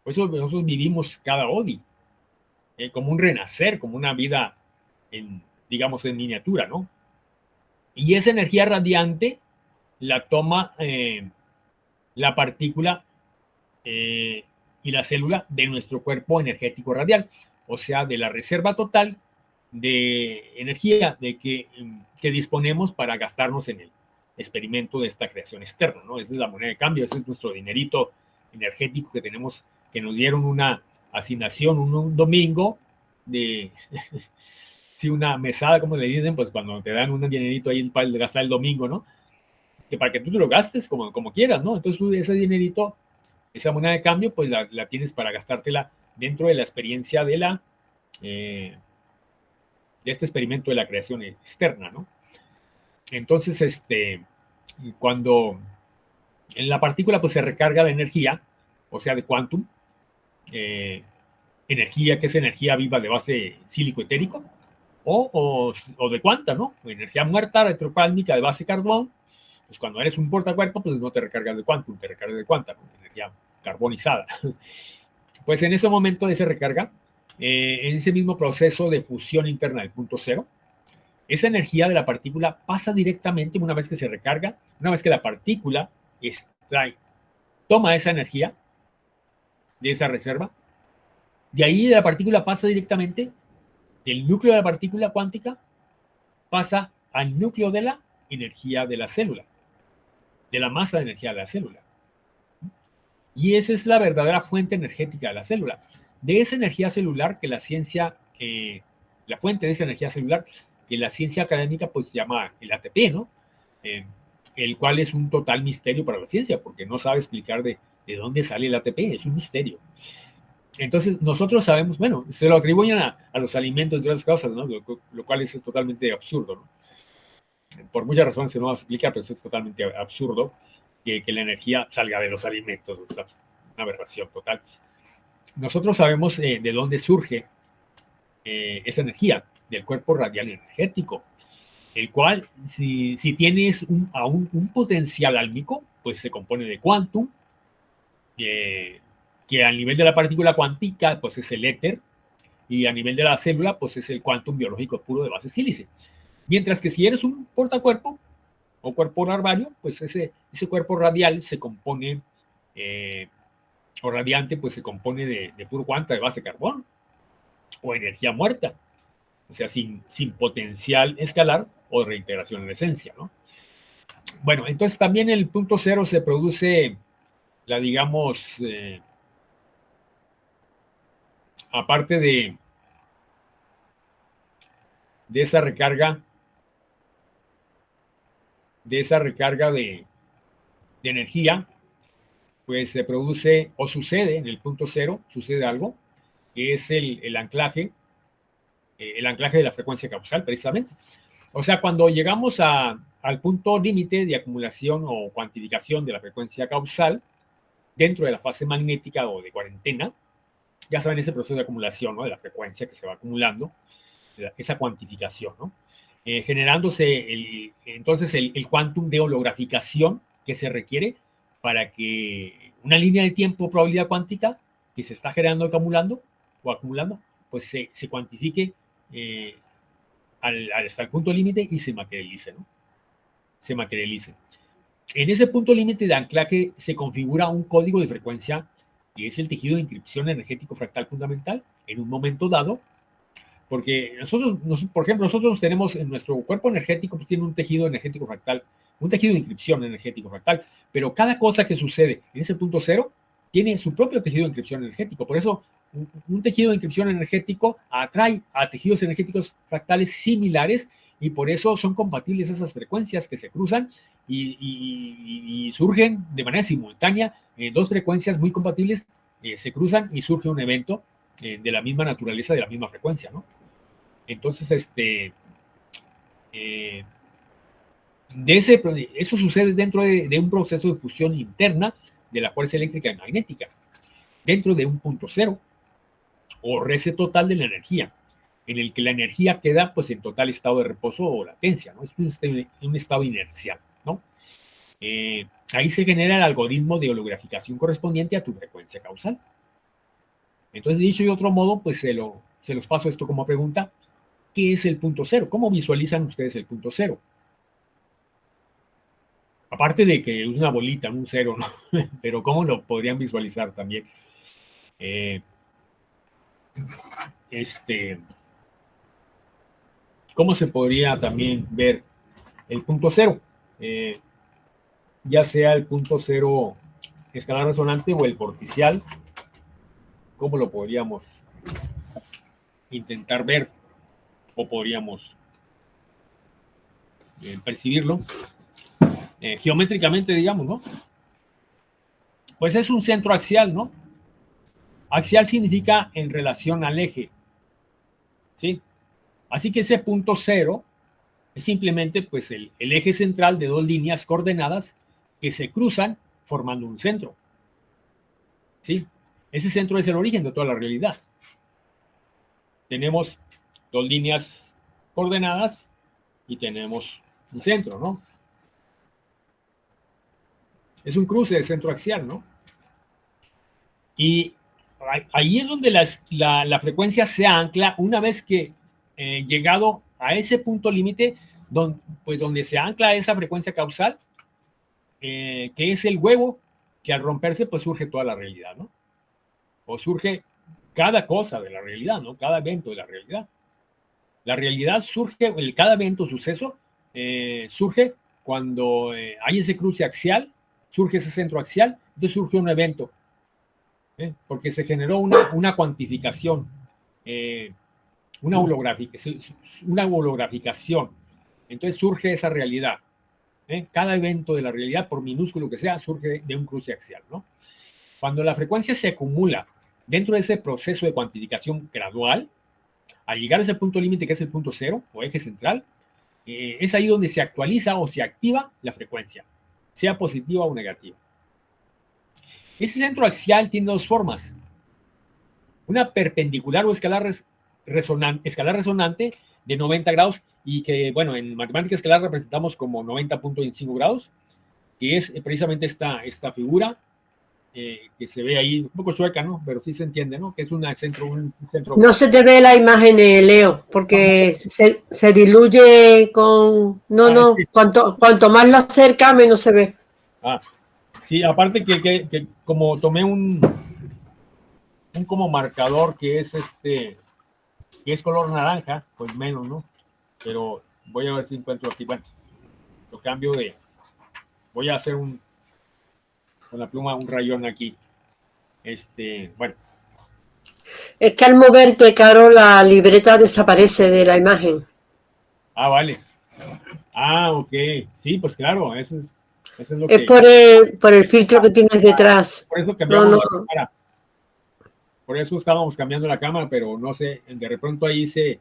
Por eso nosotros vivimos cada ODI, como un renacer, como una vida, digamos, en miniatura, ¿no? Y esa energía radiante la toma la partícula y la célula de nuestro cuerpo energético radial, o sea, de la reserva total de energía que disponemos para gastarnos en el experimento de esta creación externa, ¿no? Esa es la moneda de cambio, ese es nuestro dinerito energético que tenemos, que nos dieron una asignación un domingo de sí, una mesada, como le dicen, pues cuando te dan un dinerito ahí para gastar el domingo, ¿no? Que para que tú te lo gastes como quieras, ¿no? Entonces tú ese dinerito, esa moneda de cambio, pues la tienes para gastártela dentro de la experiencia de este experimento de la creación externa, ¿no? Entonces, cuando en la partícula pues se recarga de energía, o sea, de quantum, energía que es energía viva de base sílico-etérico, o de cuanta, ¿no? Energía muerta retropálmica de base carbón. Pues cuando eres un portacuerpo, pues no te recargas de quantum, te recargas de cuanta, ¿no? Energía carbonizada. Pues en ese momento de esa recarga, en ese mismo proceso de fusión interna del punto cero, esa energía de la partícula pasa directamente, una vez que se recarga, una vez que la partícula toma esa energía de esa reserva, de ahí de la partícula pasa directamente del núcleo de la partícula cuántica, pasa al núcleo de la energía de la célula, de la masa de energía de la célula. Y esa es la verdadera fuente energética de la célula. De esa energía celular que la ciencia, la fuente de esa energía celular que la ciencia académica pues llama el ATP, ¿no? El cual es un total misterio para la ciencia, porque no sabe explicar de dónde sale el ATP, es un misterio. Entonces, nosotros sabemos, bueno, se lo atribuyen a los alimentos y otras cosas, ¿no? Lo cual es totalmente absurdo, ¿no? por muchas razones se nos explica, pero eso es totalmente absurdo, que la energía salga de los alimentos, es una aberración total. Nosotros sabemos de dónde surge esa energía, del cuerpo radial energético, el cual, si tienes un potencial álmico, pues se compone de quantum, que a nivel de la partícula cuántica, pues es el éter, y a nivel de la célula, pues es el quantum biológico puro de base sílice. Mientras que si eres un portacuerpo o cuerpo larvario, pues ese cuerpo radial se compone, o radiante, pues se compone de puro cuanta de base carbono, o energía muerta, o sea, sin potencial escalar o reintegración en la esencia, ¿no? Bueno, entonces también en el punto cero se produce la, digamos, aparte de esa recarga, de energía, pues se produce o sucede en el punto cero, sucede algo, que es el anclaje de la frecuencia causal, precisamente. O sea, cuando llegamos al punto límite de acumulación o cuantificación de la frecuencia causal, dentro de la fase magnética o de cuarentena, ya saben ese proceso de acumulación, ¿no? De la frecuencia que se va acumulando, esa cuantificación, ¿no? Generándose entonces el quantum de holograficación que se requiere para que una línea de tiempo probabilidad cuántica que se está generando acumulando, pues se cuantifique hasta el punto límite y se materialice, ¿no? Se materialice. En ese punto límite de anclaje se configura un código de frecuencia que es el tejido de inscripción energético fractal fundamental en un momento dado, porque por ejemplo, nosotros tenemos en nuestro cuerpo energético, pues tiene un tejido energético fractal, un tejido de inscripción energético fractal, pero cada cosa que sucede en ese punto cero tiene su propio tejido de inscripción energético. Por eso, un tejido de inscripción energético atrae a tejidos energéticos fractales similares y por eso son compatibles esas frecuencias que se cruzan y surgen de manera simultánea dos frecuencias muy compatibles, se cruzan y surge un evento de la misma naturaleza, de la misma frecuencia, ¿no? Entonces, eso sucede dentro de un proceso de fusión interna de la fuerza eléctrica y magnética, dentro de un punto cero, o reset total de la energía, en el que la energía queda pues en total estado de reposo o latencia, ¿no? Es un estado inercial, ¿no? Ahí se genera el algoritmo de holograficación correspondiente a tu frecuencia causal. Entonces, dicho de otro modo, pues se los paso esto como pregunta. ¿Qué es el punto cero? ¿Cómo visualizan ustedes el punto cero? Aparte de que es una bolita, un cero, ¿no? Pero ¿cómo lo podrían visualizar también? ¿Cómo se podría también ver el punto cero? Ya sea el punto cero escalar resonante o el vorticial, ¿cómo lo podríamos intentar ver o podríamos percibirlo? Geométricamente, digamos, ¿no? Pues es un centro axial, ¿no? Axial significa en relación al eje, ¿sí? Así que ese punto cero es simplemente pues el eje central de dos líneas coordenadas que se cruzan formando un centro, ¿sí? Ese centro es el origen de toda la realidad. Tenemos dos líneas coordenadas y tenemos un centro, ¿no? Es un cruce de centro axial, ¿no? Y ahí es donde la frecuencia se ancla una vez que llegado a ese punto límite, donde se ancla esa frecuencia causal, que es el huevo, que al romperse pues surge toda la realidad, ¿no? O surge cada cosa de la realidad, ¿no? Cada evento de la realidad. La realidad surge, cada evento, suceso, surge cuando hay ese cruce axial, surge ese centro axial, entonces surge un evento, porque se generó una cuantificación, una holograficación. Entonces surge esa realidad. Cada evento de la realidad, por minúsculo que sea, surge de un cruce axial, ¿no? Cuando la frecuencia se acumula dentro de ese proceso de cuantificación gradual, al llegar a ese punto límite que es el punto cero o eje central, es ahí donde se actualiza o se activa la frecuencia, sea positiva o negativa. Ese centro axial tiene dos formas. Una perpendicular o escalar resonante de 90 grados y que, bueno, en matemática escalar representamos como 90.25 grados, que es precisamente esta figura que se ve ahí, un poco chueca, ¿no? Pero sí se entiende, ¿no? Que es un centro. No se te ve la imagen, Leo, porque se diluye con... No, sí. cuanto más lo acerca, menos se ve. Sí, aparte que como tomé un como marcador que es color naranja, pues menos, ¿no? Pero voy a ver si encuentro aquí. Bueno, lo cambio de... Voy a hacer con la pluma un rayón aquí. Bueno. Es que al moverte, Caro, la libreta desaparece de la imagen. Vale. Ok. Sí, pues claro, eso es lo es que... por el filtro que tienes detrás. Por eso cambiamos la cámara. Por eso estábamos cambiando la cámara, pero no sé, de repente ahí se...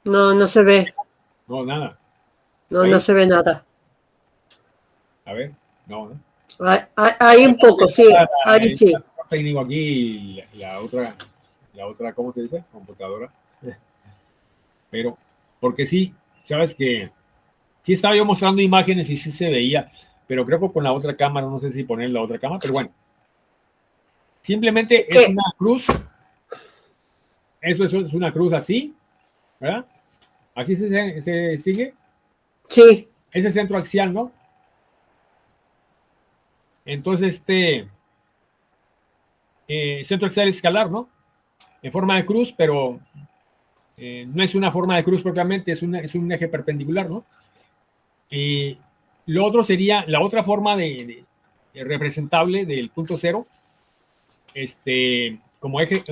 No se ve. No, nada. No se ve nada. A ver, no. Hay un poco, sí. Ahí sí. Técnico aquí, la otra, ¿cómo se dice? Computadora. Pero, porque sí, sabes que sí estaba yo mostrando imágenes y sí se veía, pero creo que con la otra cámara, no sé si poner la otra cámara, pero bueno. Simplemente es una cruz. Eso es una cruz así, ¿verdad? Así se sigue. Sí. Ese centro axial, ¿no? Entonces, centro axial escalar, ¿no? En forma de cruz, pero no es una forma de cruz propiamente, es un eje perpendicular, ¿no? Y lo otro sería, la otra forma de representable del punto cero, como eje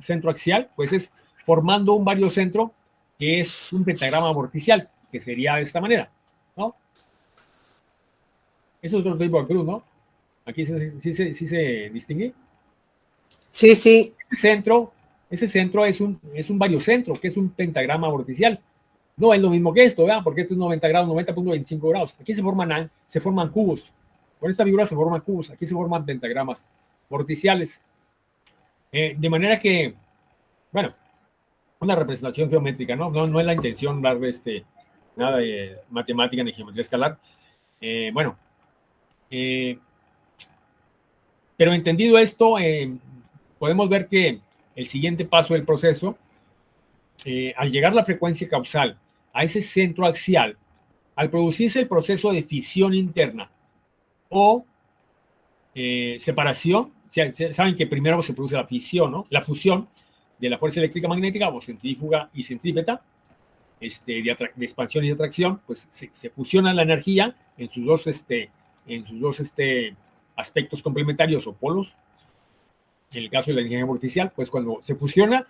centro axial, pues es formando un variocentro que es un pentagrama vorticial, que sería de esta manera, ¿no? Eso es otro tipo de cruz, ¿no? Aquí sí se distingue. Sí. Ese centro es un variocentro, que es un pentagrama vorticial. No es lo mismo que esto, ¿verdad? Porque esto es 90 grados, 90.25 grados. Aquí se forman cubos. Con esta figura se forman cubos. Aquí se forman pentagramas vorticiales. De manera que, bueno, una representación geométrica, ¿no? No es la intención dar nada de matemática ni geometría escalar. Pero entendido esto, podemos ver que el siguiente paso del proceso, al llegar la frecuencia causal a ese centro axial, al producirse el proceso de fisión interna o separación, saben que primero se produce la fisión, ¿no? La fusión de la fuerza eléctrica magnética o centrífuga y centrípeta, de expansión y de atracción, pues se fusiona la energía en sus dos aspectos complementarios o polos. En el caso de la energía vorticial, pues cuando se fusiona,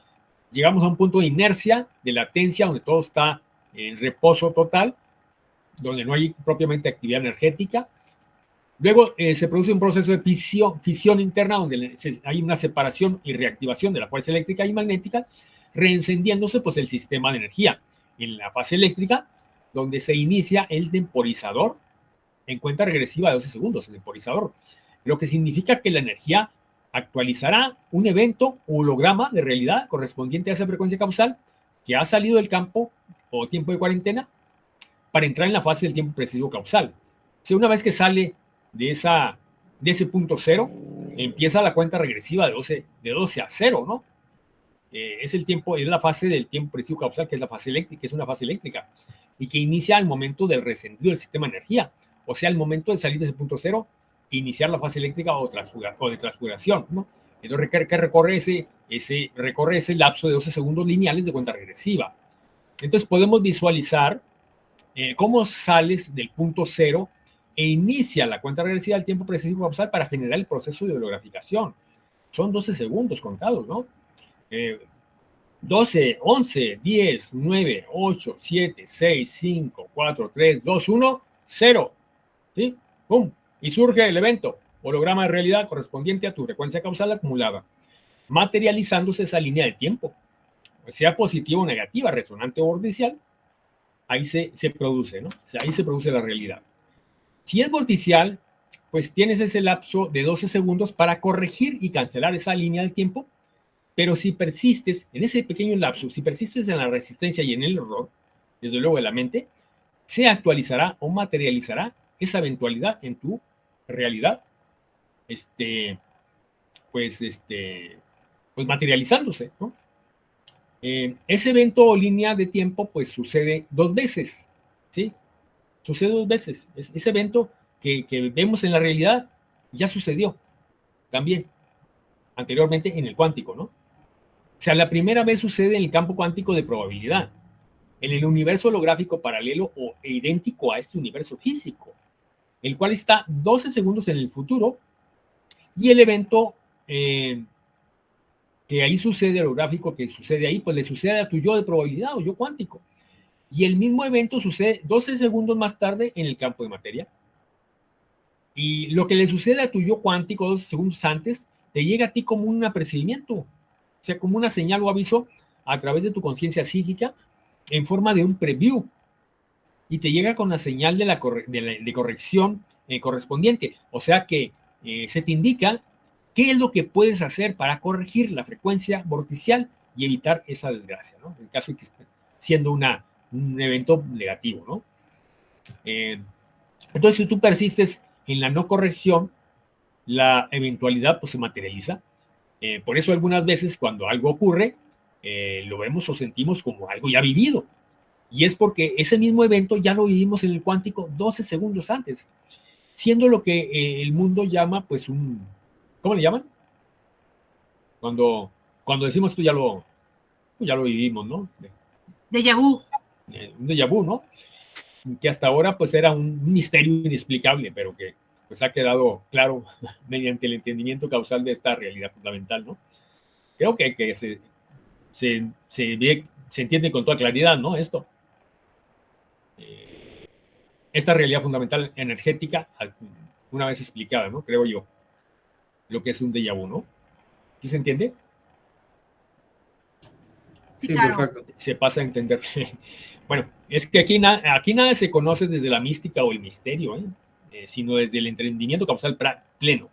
llegamos a un punto de inercia, de latencia, donde todo está en reposo total, donde no hay propiamente actividad energética. Luego se produce un proceso de fisión interna, donde hay una separación y reactivación de la fuerza eléctrica y magnética, reencendiéndose pues el sistema de energía. En la fase eléctrica, donde se inicia el temporizador en cuenta regresiva de 12 segundos, el temporizador, lo que significa que la energía actualizará un evento o holograma de realidad correspondiente a esa frecuencia causal que ha salido del campo o tiempo de cuarentena para entrar en la fase del tiempo preciso causal. O sea, una vez que sale de ese punto cero, empieza la cuenta regresiva de 12 a 0, ¿no? Es la fase del tiempo preciso causal, que es la fase eléctrica, que es una fase eléctrica, y que inicia al momento del recendido del sistema de energía, o sea, al momento de salir de ese punto cero, iniciar la fase eléctrica o de transfiguración, ¿no? Entonces recorre ese lapso de 12 segundos lineales de cuenta regresiva. Entonces podemos visualizar cómo sales del punto cero e inicia la cuenta regresiva del tiempo preciso causal para generar el proceso de holograficación. Son 12 segundos contados, ¿no? 12, 11, 10, 9, 8, 7, 6, 5, 4, 3, 2, 1, 0. ¿Sí? ¡Pum! Y surge el evento, holograma de realidad correspondiente a tu frecuencia causal acumulada, materializándose esa línea de tiempo, sea positiva o negativa, resonante o vorticial, ahí se produce, ¿no? O sea, ahí se produce la realidad. Si es vorticial, pues tienes ese lapso de 12 segundos para corregir y cancelar esa línea del tiempo, pero si persistes en ese pequeño lapso, si persistes en la resistencia y en el error, desde luego de la mente, se actualizará o materializará esa eventualidad en tu realidad, pues materializándose, ¿no? Ese evento o línea de tiempo pues sucede 2 veces, ¿sí? Sucede 2 veces. Ese evento que vemos en la realidad ya sucedió también anteriormente en el cuántico, ¿no? O sea, la primera vez sucede en el campo cuántico de probabilidad, en el universo holográfico paralelo e idéntico a este universo físico, el cual está 12 segundos en el futuro, y el evento que ahí sucede, holográfico que sucede ahí, pues le sucede a tu yo de probabilidad o yo cuántico. Y el mismo evento sucede 12 segundos más tarde en el campo de materia. Y lo que le sucede a tu yo cuántico 12 segundos antes, te llega a ti como un apercibimiento, o sea, como una señal o aviso a través de tu conciencia psíquica en forma de un preview. Y te llega con la señal de corrección correspondiente. O sea que se te indica qué es lo que puedes hacer para corregir la frecuencia vorticial y evitar esa desgracia, ¿no? En caso de que esté siendo un evento negativo, ¿no? Entonces, si tú persistes en la no corrección, la eventualidad pues se materializa. Por eso algunas veces cuando algo ocurre, lo vemos o sentimos como algo ya vivido. Y es porque ese mismo evento ya lo vivimos en el cuántico 12 segundos antes, siendo lo que el mundo llama pues ¿cómo le llaman? Cuando decimos esto ya lo vivimos, ¿no? Déjà vu. Un déjà vu, ¿no? Que hasta ahora pues era un misterio inexplicable, pero que pues ha quedado claro mediante el entendimiento causal de esta realidad fundamental, ¿no? Creo que se entiende con toda claridad, ¿no? Esta realidad fundamental energética, una vez explicada, ¿no? Creo yo, lo que es un déjà vu, ¿no? ¿Sí se entiende? Sí, claro. Perfecto. Se pasa a entender. Bueno, es que aquí nada se conoce desde la mística o el misterio, sino desde el entendimiento causal pleno.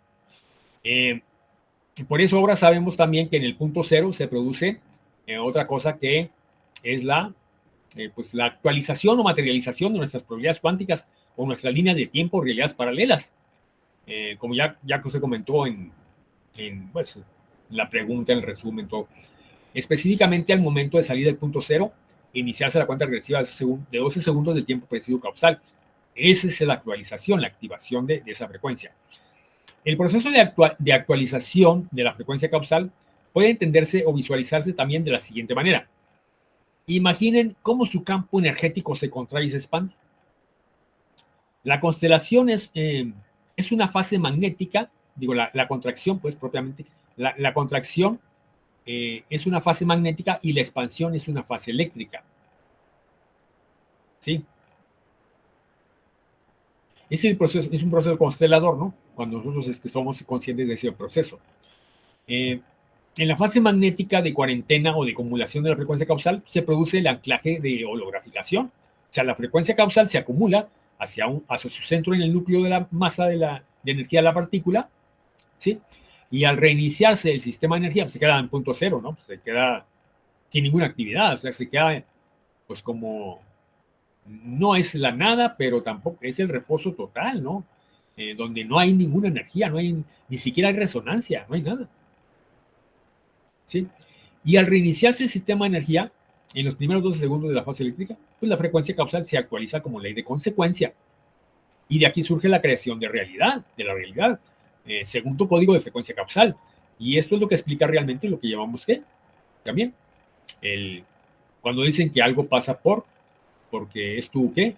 Por eso ahora sabemos también que en el punto cero se produce otra cosa que es pues la actualización o materialización de nuestras probabilidades cuánticas o nuestras líneas de tiempo o realidades paralelas. Como ya se comentó en pues, la pregunta, en el resumen, todo. Específicamente al momento de salir del punto cero, iniciarse la cuenta regresiva de 12 segundos del tiempo preciso causal. Esa es la actualización, la activación de esa frecuencia. El proceso de actualización de la frecuencia causal puede entenderse o visualizarse también de la siguiente manera. Imaginen cómo su campo energético se contrae y se expande. La constelación es una fase magnética, digo, la contracción, pues propiamente, la contracción es una fase magnética y la expansión es una fase eléctrica. ¿Sí? Es un proceso constelador, ¿no? Cuando nosotros somos conscientes de ese proceso. En la fase magnética de cuarentena o de acumulación de la frecuencia causal se produce el anclaje de holograficación. O sea, la frecuencia causal se acumula hacia su centro en el núcleo de la masa de energía de la partícula, ¿sí? Y al reiniciarse el sistema de energía, pues se queda en punto cero, ¿no? Pues se queda sin ninguna actividad, o sea, se queda pues como, no es la nada, pero tampoco es el reposo total, ¿no? Donde no hay ninguna energía, ni siquiera hay resonancia, no hay nada. ¿Sí? Y al reiniciarse el sistema de energía, en los primeros 12 segundos de la fase eléctrica, pues la frecuencia causal se actualiza como ley de consecuencia. Y de aquí surge la creación de la realidad, según tu código de frecuencia causal. Y esto es lo que explica realmente lo que llamamos ¿qué? También. Cuando dicen que algo pasa porque es tu ¿qué?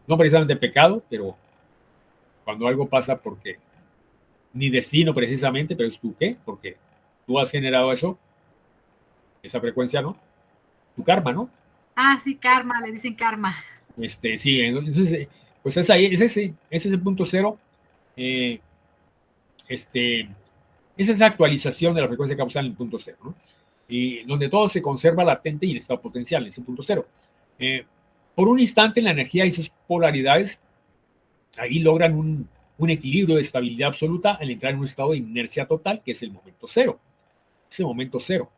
No precisamente pecado, pero cuando algo pasa porque ni destino precisamente, pero es tu ¿qué? Porque tú has generado eso, esa frecuencia, ¿no? Tu karma, ¿no? Ah, sí, karma, le dicen karma. Sí, entonces, pues es ahí, ese es el punto cero. Es esa actualización de la frecuencia causal en el punto cero, ¿no? Y donde todo se conserva latente y en estado potencial, en ese punto cero. Por un instante la energía y sus polaridades ahí logran un equilibrio de estabilidad absoluta al entrar en un estado de inercia total, que es el momento cero. Ese momento cero.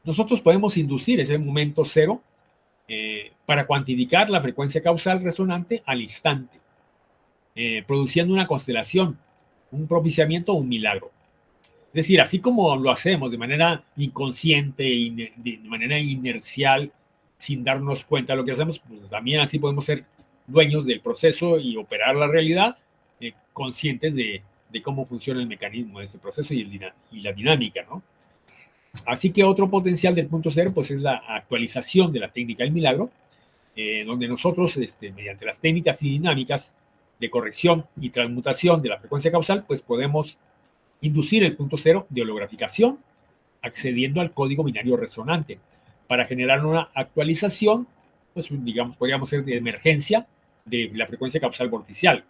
Nosotros podemos inducir ese momento cero para cuantificar la frecuencia causal resonante al instante, produciendo una constelación, un propiciamiento o un milagro. Es decir, así como lo hacemos de manera inconsciente y de manera inercial, sin darnos cuenta de lo que hacemos, pues también así podemos ser dueños del proceso y operar la realidad, conscientes de cómo funciona el mecanismo de ese proceso y la dinámica, ¿no? Así que otro potencial del punto cero pues es la actualización de la técnica del milagro, donde nosotros, mediante las técnicas y dinámicas de corrección y transmutación de la frecuencia causal, pues podemos inducir el punto cero de holograficación, accediendo al código binario resonante, para generar una actualización, pues digamos, podríamos ser de emergencia de la frecuencia causal vorticial.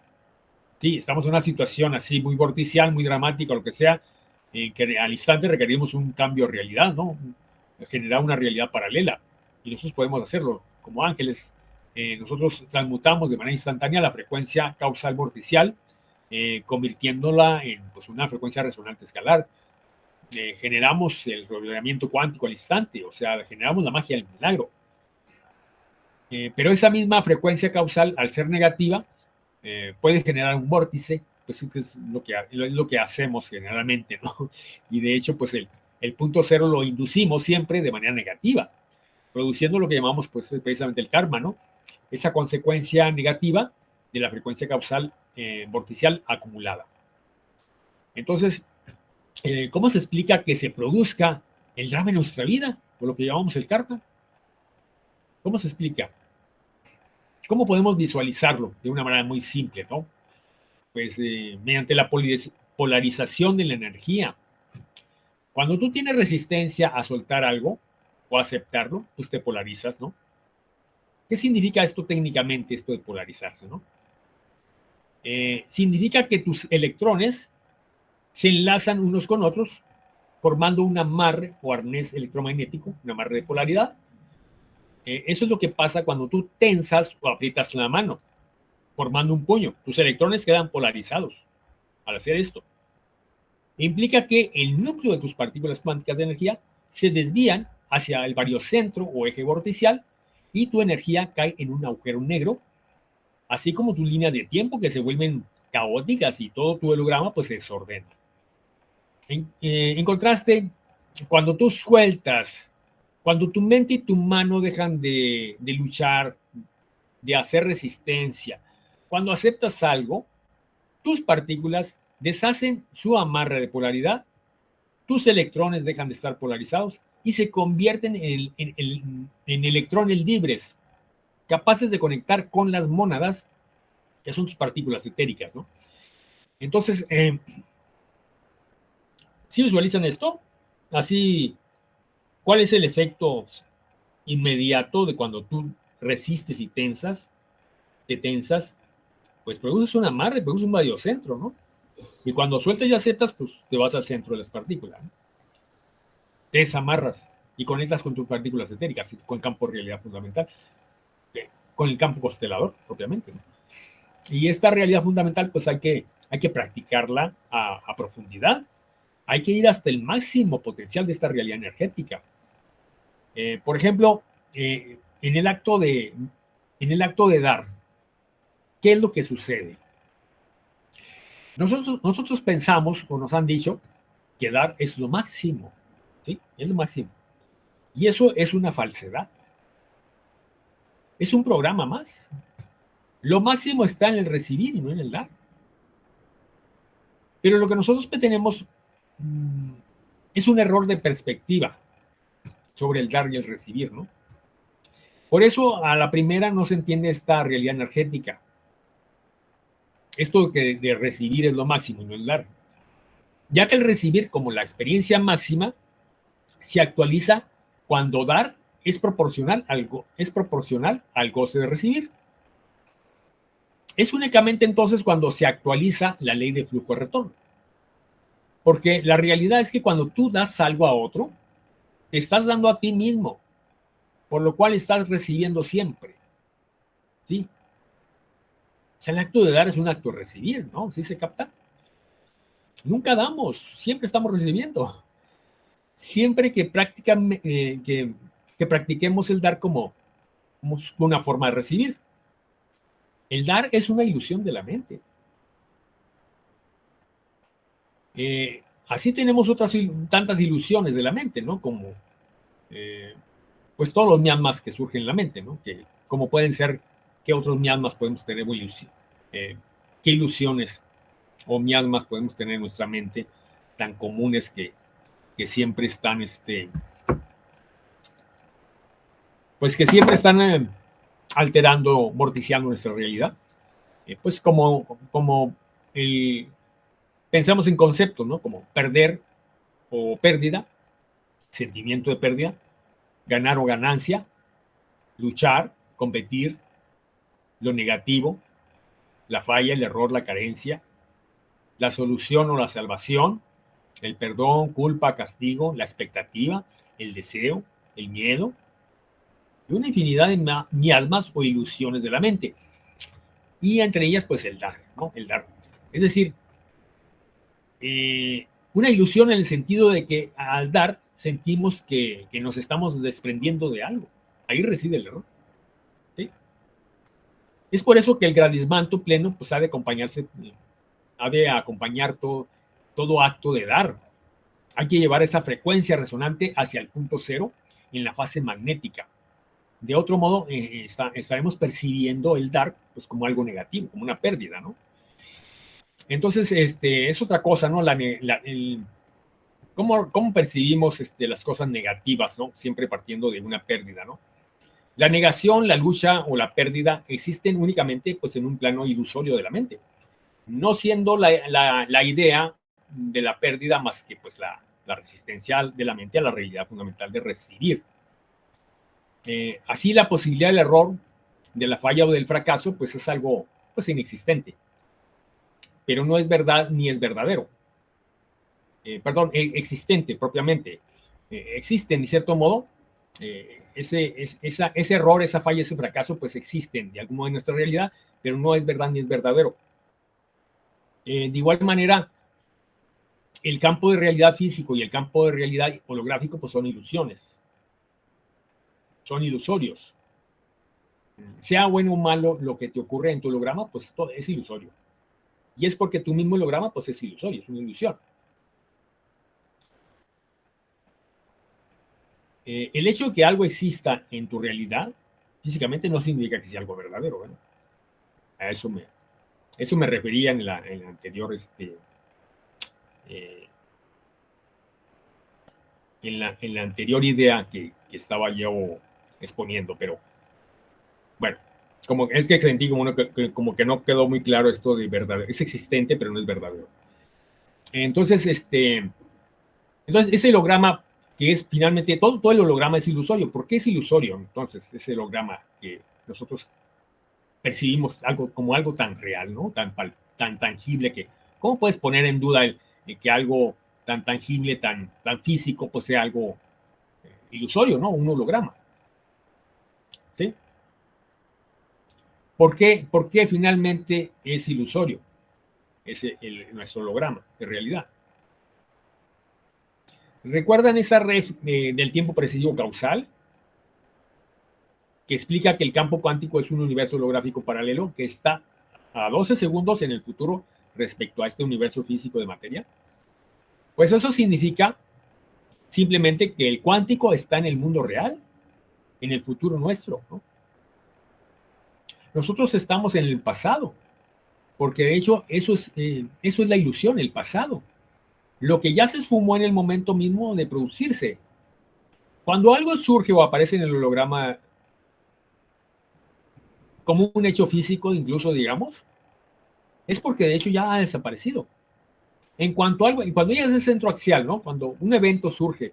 Sí, estamos en una situación así muy vorticial, muy dramática, lo que sea, que al instante requerimos un cambio de realidad, ¿no? Generar una realidad paralela. Y nosotros podemos hacerlo como ángeles. Nosotros transmutamos de manera instantánea la frecuencia causal vorticial, convirtiéndola en pues, una frecuencia resonante escalar. Generamos el rodeamiento cuántico al instante, o sea, generamos la magia del milagro. Pero esa misma frecuencia causal, al ser negativa, puede generar un vórtice, pues es lo que hacemos generalmente, ¿no? Y de hecho, pues el punto cero lo inducimos siempre de manera negativa, produciendo lo que llamamos, pues, precisamente el karma, ¿no? Esa consecuencia negativa de la frecuencia causal vorticial acumulada. Entonces, ¿cómo se explica que se produzca el drama en nuestra vida, o lo que llamamos el karma? ¿Cómo se explica? ¿Cómo podemos visualizarlo de una manera muy simple, no? Pues mediante la polarización de la energía. Cuando tú tienes resistencia a soltar algo o a aceptarlo, pues te polarizas, ¿no? ¿Qué significa esto técnicamente, esto de polarizarse, no? Significa que tus electrones se enlazan unos con otros, formando un amarre o arnés electromagnético, un amarre de polaridad. Eso es lo que pasa cuando tú tensas o aprietas la mano, formando un puño. Tus electrones quedan polarizados al hacer esto. Implica que el núcleo de tus partículas cuánticas de energía se desvían hacia el bariocentro o eje vorticial y tu energía cae en un agujero negro, así como tus líneas de tiempo que se vuelven caóticas y todo tu holograma pues se desordena. En contraste, cuando tú sueltas, cuando tu mente y tu mano dejan de luchar, de hacer resistencia, cuando aceptas algo, tus partículas deshacen su amarre de polaridad, tus electrones dejan de estar polarizados y se convierten en electrones libres, capaces de conectar con las mónadas, que son tus partículas etéricas, ¿no? Entonces, ¿sí visualizan esto? Así, ¿cuál es el efecto inmediato de cuando tú resistes y te tensas? Pues produces un amarre, produces un bariocentro, ¿no? Y cuando sueltas y aceptas, pues te vas al centro de las partículas, ¿no? Te desamarras y conectas con tus partículas etéricas, con el campo de realidad fundamental, con el campo constelador, propiamente, ¿no? Y esta realidad fundamental, pues hay que practicarla a profundidad. Hay que ir hasta el máximo potencial de esta realidad energética. Por ejemplo, en el acto de dar, ¿qué es lo que sucede? Nosotros pensamos, o nos han dicho, que dar es lo máximo, ¿sí? Es lo máximo. Y eso es una falsedad. Es un programa más. Lo máximo está en el recibir y no en el dar. Pero lo que nosotros tenemos es un error de perspectiva sobre el dar y el recibir, ¿no? Por eso a la primera no se entiende esta realidad energética. Esto de recibir es lo máximo y no el dar. Ya que el recibir, como la experiencia máxima, se actualiza cuando dar es proporcional al goce de recibir. Es únicamente entonces cuando se actualiza la ley de flujo-retorno. Porque la realidad es que cuando tú das algo a otro, te estás dando a ti mismo. por lo cual estás recibiendo siempre, ¿sí? O sea, el acto de dar es un acto de recibir, ¿no? ¿Sí se capta? Nunca damos, siempre estamos recibiendo. Siempre que practiquemos el dar como una forma de recibir. El dar es una ilusión de la mente. Así tenemos tantas ilusiones de la mente, ¿no? Como, pues todos los miasmas que surgen en la mente, ¿no? Que, como pueden ser, ¿qué otros miasmas podemos tener? ¿Qué ilusiones o miasmas podemos tener en nuestra mente tan comunes que siempre están, pues que siempre están alterando, morticiando nuestra realidad? Pues pensamos en conceptos, ¿no? Como perder o pérdida, sentimiento de pérdida, ganar o ganancia, luchar, competir, lo negativo, la falla, el error, la carencia, la solución o la salvación, el perdón, culpa, castigo, la expectativa, el deseo, el miedo, y una infinidad de miasmas o ilusiones de la mente. Y entre ellas, pues el dar, ¿no? El dar. Es decir, una ilusión en el sentido de que al dar sentimos que nos estamos desprendiendo de algo. Ahí reside el error. ¿Sí? Es por eso que el gratismanto pleno pues ha de acompañar todo acto de dar. Hay que llevar esa frecuencia resonante hacia el punto cero en la fase magnética. De otro modo, estaremos percibiendo el dar pues, como algo negativo, como una pérdida, ¿no? Entonces, es otra cosa, ¿no? ¿Cómo percibimos las cosas negativas, ¿no? Siempre partiendo de una pérdida, ¿no? La negación, la lucha o la pérdida existen únicamente pues, en un plano ilusorio de la mente, no siendo la idea de la pérdida más que pues, la resistencia de la mente a la realidad fundamental de recibir. Así la posibilidad del error, de la falla o del fracaso, pues es algo pues, inexistente. Pero no es verdad ni es verdadero. Existente propiamente. Existen, de cierto modo, ese error, esa falla, ese fracaso, pues existen de algún modo en nuestra realidad, pero no es verdad ni es verdadero. De igual manera, el campo de realidad físico y el campo de realidad holográfico, pues son ilusiones. Son ilusorios. Sea bueno o malo lo que te ocurre en tu holograma, pues todo es ilusorio. Y es porque tu mismo holograma, pues es ilusorio, es una ilusión. El hecho de que algo exista en tu realidad, físicamente, no significa que sea algo verdadero, ¿verdad? A eso me refería en la anterior, en la anterior idea que estaba yo exponiendo, pero bueno, es que sentí como que no quedó muy claro esto de verdadero. Es existente, pero no es verdadero. Entonces, ese holograma que es finalmente, todo el holograma es ilusorio. ¿Por qué es ilusorio? Entonces, ese holograma que nosotros percibimos como algo tan real, ¿no? Tan tangible que, ¿cómo puedes poner en duda que algo tan tangible, tan físico, pues sea algo ilusorio, ¿no? Un holograma. ¿Sí? ¿Por qué finalmente es ilusorio nuestro holograma de realidad? ¿Recuerdan esa red del tiempo precesivo causal? Que explica que el campo cuántico es un universo holográfico paralelo que está a 12 segundos en el futuro respecto a este universo físico de materia. Pues eso significa simplemente que el cuántico está en el mundo real, en el futuro nuestro, ¿no? Nosotros estamos en el pasado, porque de hecho eso es la ilusión, el pasado. Lo que ya se esfumó en el momento mismo de producirse. Cuando algo surge o aparece en el holograma como un hecho físico, incluso digamos, es porque de hecho ya ha desaparecido. Cuando ya es el centro axial, ¿no? Cuando un evento surge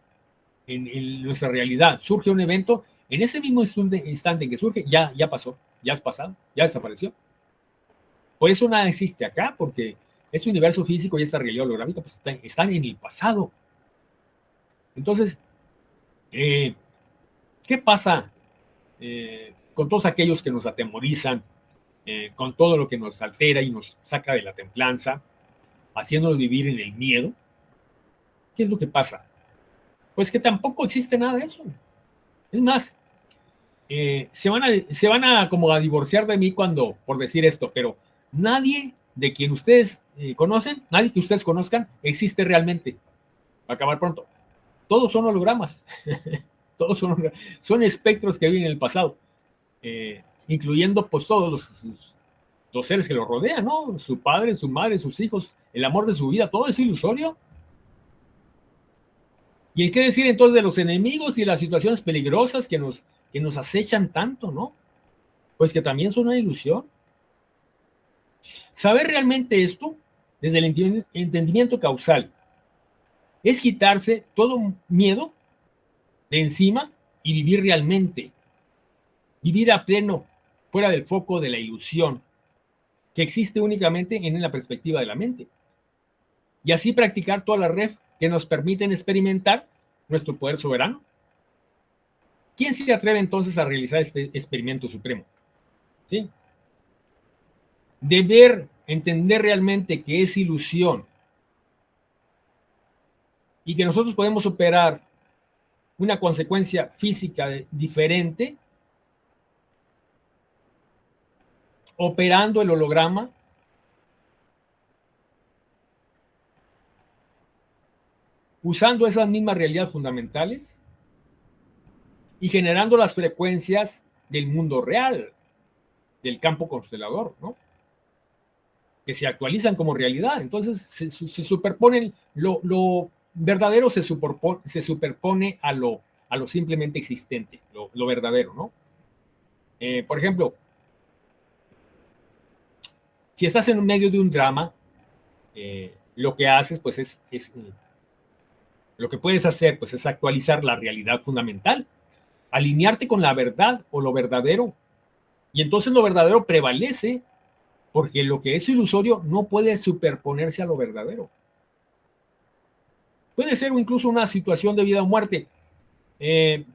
en nuestra realidad, surge un evento, en ese mismo instante en que surge, ya pasó, ya es pasado, ya desapareció. Por eso nada existe acá, porque este universo físico y esta realidad holográfica pues, están en el pasado. Entonces, ¿qué pasa con todos aquellos que nos atemorizan, con todo lo que nos altera y nos saca de la templanza, haciéndonos vivir en el miedo. ¿Qué es lo que pasa? Pues que tampoco existe nada de eso. Es más, se van a como a divorciar de mí cuando, por decir esto, pero nadie de quien ustedes conocen, nadie que ustedes conozcan, existe realmente. Va a acabar pronto. Todos son hologramas. Todos son espectros que viven en el pasado, incluyendo pues todos los seres que lo rodean, ¿no? Su padre, su madre, sus hijos, el amor de su vida, todo es ilusorio. ¿Y el qué decir entonces de los enemigos y las situaciones peligrosas que nos acechan tanto, ¿no? Pues que también son una ilusión. Saber realmente esto, desde el entendimiento causal, es quitarse todo miedo de encima y vivir realmente. Vivir a pleno, fuera del foco de la ilusión, que existe únicamente en la perspectiva de la mente. Y así practicar toda la red que nos permiten experimentar nuestro poder soberano. ¿Quién se atreve entonces a realizar este experimento supremo? ¿Sí? De ver, entender realmente que es ilusión y que nosotros podemos operar una consecuencia física diferente operando el holograma usando esas mismas realidades fundamentales y generando las frecuencias del mundo real, del campo constelador, ¿no? Que se actualizan como realidad. Entonces se superponen, lo verdadero se superpone a lo simplemente existente, lo verdadero, ¿no? Por ejemplo, si estás en medio de un drama, lo que haces, pues lo que puedes hacer, pues es actualizar la realidad fundamental, alinearte con la verdad o lo verdadero. Y entonces lo verdadero prevalece, porque lo que es ilusorio no puede superponerse a lo verdadero. Puede ser incluso una situación de vida o muerte,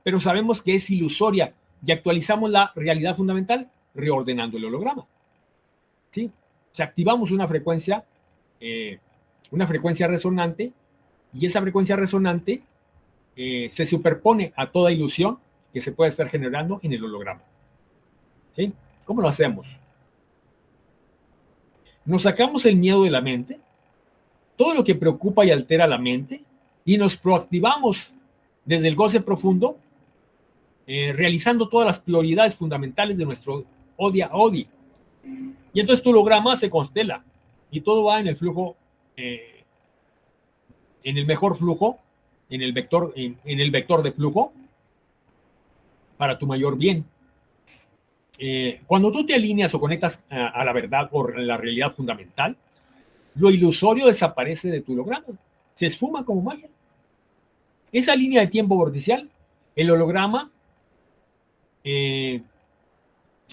pero sabemos que es ilusoria y actualizamos la realidad fundamental reordenando el holograma. ¿Sí? O sea, activamos una frecuencia resonante, y esa frecuencia resonante se superpone a toda ilusión que se puede estar generando en el holograma. ¿Sí? ¿Cómo lo hacemos? Nos sacamos el miedo de la mente, todo lo que preocupa y altera la mente, y nos proactivamos desde el goce profundo, realizando todas las prioridades fundamentales de nuestro Odia Odi. Y entonces tu holograma se constela, y todo va en el flujo, en el mejor flujo, en el vector de flujo, para tu mayor bien. Cuando tú te alineas o conectas a la verdad o la realidad fundamental, lo ilusorio desaparece de tu holograma, se esfuma como magia. Esa línea de tiempo vorticial, el holograma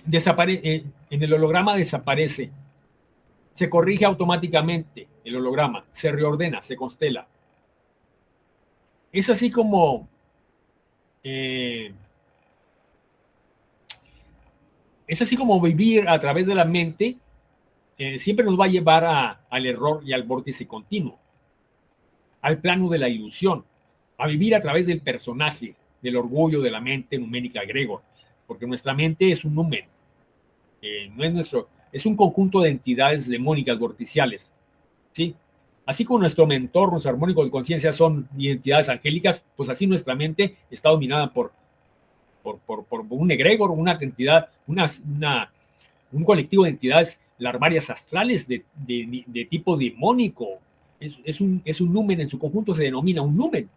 desaparece, en el holograma desaparece, se corrige automáticamente el holograma, se reordena, se constela. Es así como vivir a través de la mente siempre nos va a llevar al error y al vórtice continuo, al plano de la ilusión, a vivir a través del personaje, del orgullo de la mente numérica egregor, porque nuestra mente es un número, es un conjunto de entidades demónicas vorticiales, ¿sí? Así como nuestro mentor, nuestro armónico de conciencia son entidades angélicas, pues así nuestra mente está dominada por un egregor, una entidad, un colectivo de entidades larvarias astrales de tipo demónico. Es un numen, en su conjunto se denomina un numen,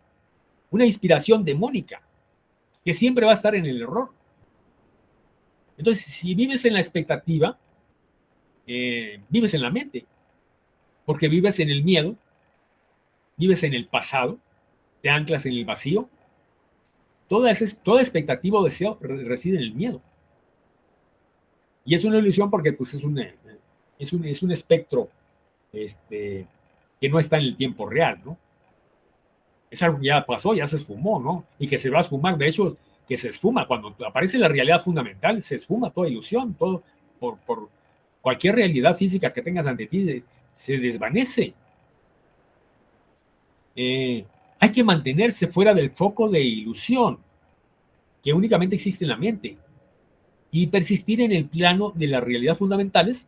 una inspiración demónica, que siempre va a estar en el error. Entonces, si vives en la expectativa, vives en la mente, porque vives en el miedo, vives en el pasado, te anclas en el vacío. Toda expectativa o deseo reside en el miedo. Y es una ilusión porque pues, es un espectro que no está en el tiempo real, ¿no? Es algo que ya pasó, ya se esfumó, ¿no? Y que se va a esfumar. De hecho, que se esfuma. Cuando aparece la realidad fundamental, se esfuma toda ilusión, todo por cualquier realidad física que tengas ante ti, se desvanece. Hay que mantenerse fuera del foco de ilusión que únicamente existe en la mente y persistir en el plano de las realidades fundamentales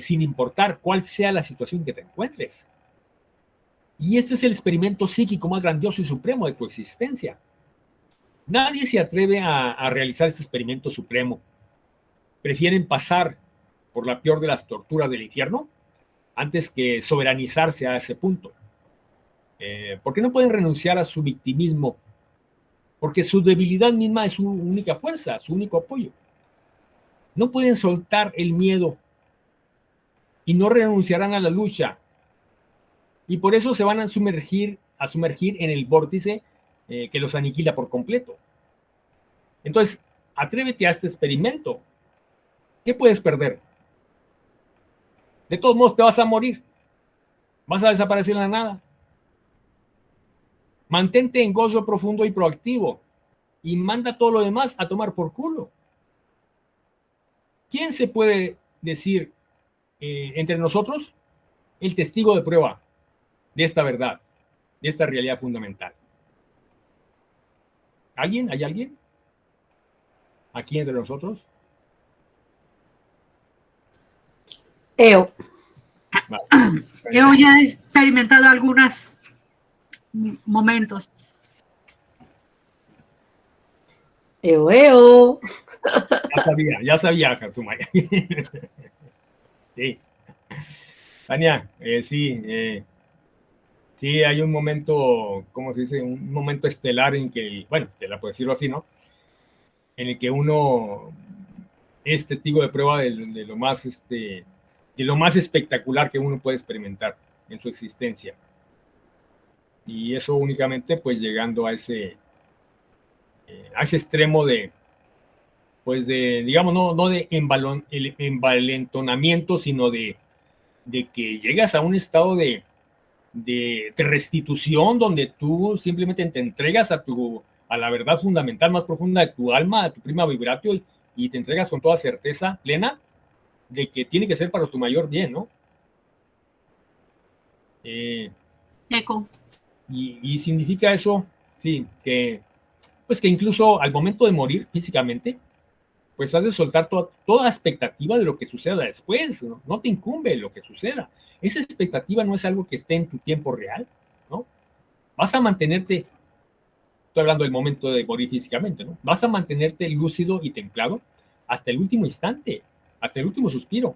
sin importar cuál sea la situación que te encuentres. Y este es el experimento psíquico más grandioso y supremo de tu existencia. Nadie se atreve a realizar este experimento supremo. Prefieren pasar por la peor de las torturas del infierno antes que soberanizarse a ese punto. Porque no pueden renunciar a su victimismo, porque su debilidad misma es su única fuerza, su único apoyo. No pueden soltar el miedo y no renunciarán a la lucha. Y por eso se van a sumergir en el vórtice que los aniquila por completo. Entonces, atrévete a este experimento. ¿Qué puedes perder? De todos modos, te vas a morir. Vas a desaparecer en la nada. Mantente en gozo profundo y proactivo y manda todo lo demás a tomar por culo. ¿Quién se puede decir entre nosotros el testigo de prueba de esta verdad, de esta realidad fundamental? ¿Alguien? ¿Hay alguien? ¿Aquí entre nosotros? Eo. Vale. Yo ya he experimentado algunos momentos. Eo. Ya sabía, Katsumaya. Sí. Tania, sí, sí, hay un momento, ¿cómo se dice? Un momento estelar en que, bueno, te la puedo decirlo así, ¿no? En el que uno es testigo de prueba de lo más espectacular que uno puede experimentar en su existencia. Y eso únicamente, pues, llegando a ese extremo de, pues, digamos, no de envalentonamiento, sino de que llegas a un estado de restitución donde tú simplemente te entregas a la verdad fundamental más profunda de tu alma, a tu prima vibratio, y te entregas con toda certeza plena de que tiene que ser para tu mayor bien, ¿no? Eco. Y significa eso, sí, que incluso al momento de morir físicamente, pues has de soltar toda expectativa de lo que suceda después, ¿no? No te incumbe lo que suceda. Esa expectativa no es algo que esté en tu tiempo real, ¿no? Vas a mantenerte, estoy hablando del momento de morir físicamente, ¿no? Vas a mantenerte lúcido y templado hasta el último instante, hasta el último suspiro.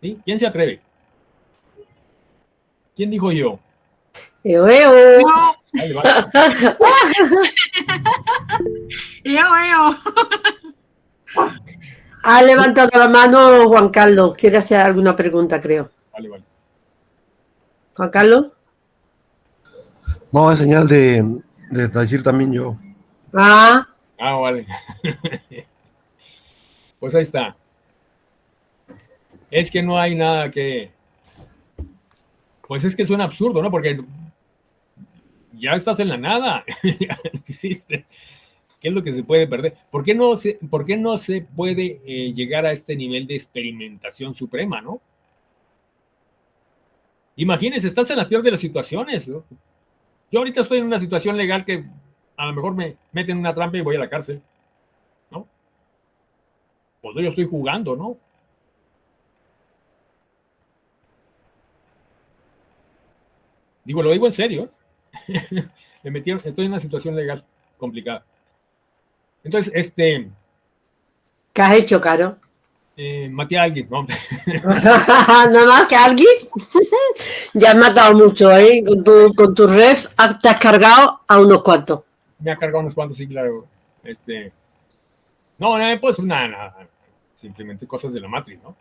¿Sí? ¿Quién se atreve? ¿Quién dijo yo? Eo, eo. Vale, vale. Eo. Ha levantado la mano Juan Carlos. Quiere hacer alguna pregunta, creo. Vale. Juan Carlos. No, es señal de decir también yo. Vale. Pues ahí está. Es que no hay nada que... Pues es que suena absurdo, ¿no? Porque ya estás en la nada. Ya no existe. ¿Qué es lo que se puede perder? ¿Por qué no se puede llegar a este nivel de experimentación suprema, no? Imagínense, estás en la peor de las situaciones, ¿no? Yo ahorita estoy en una situación legal que a lo mejor me meten en una trampa y voy a la cárcel, ¿no? Pues yo estoy jugando, ¿no? Lo digo en serio. Me metieron, estoy en una situación legal complicada. Entonces, ¿Qué has hecho, Caro? maté a alguien, ¿no? Nada más que alguien. Ya has matado mucho, ¿eh? Con tu ref te has cargado a unos cuantos. Me ha cargado unos cuantos, sí, claro. No, pues nada. Simplemente cosas de la Matrix, ¿no?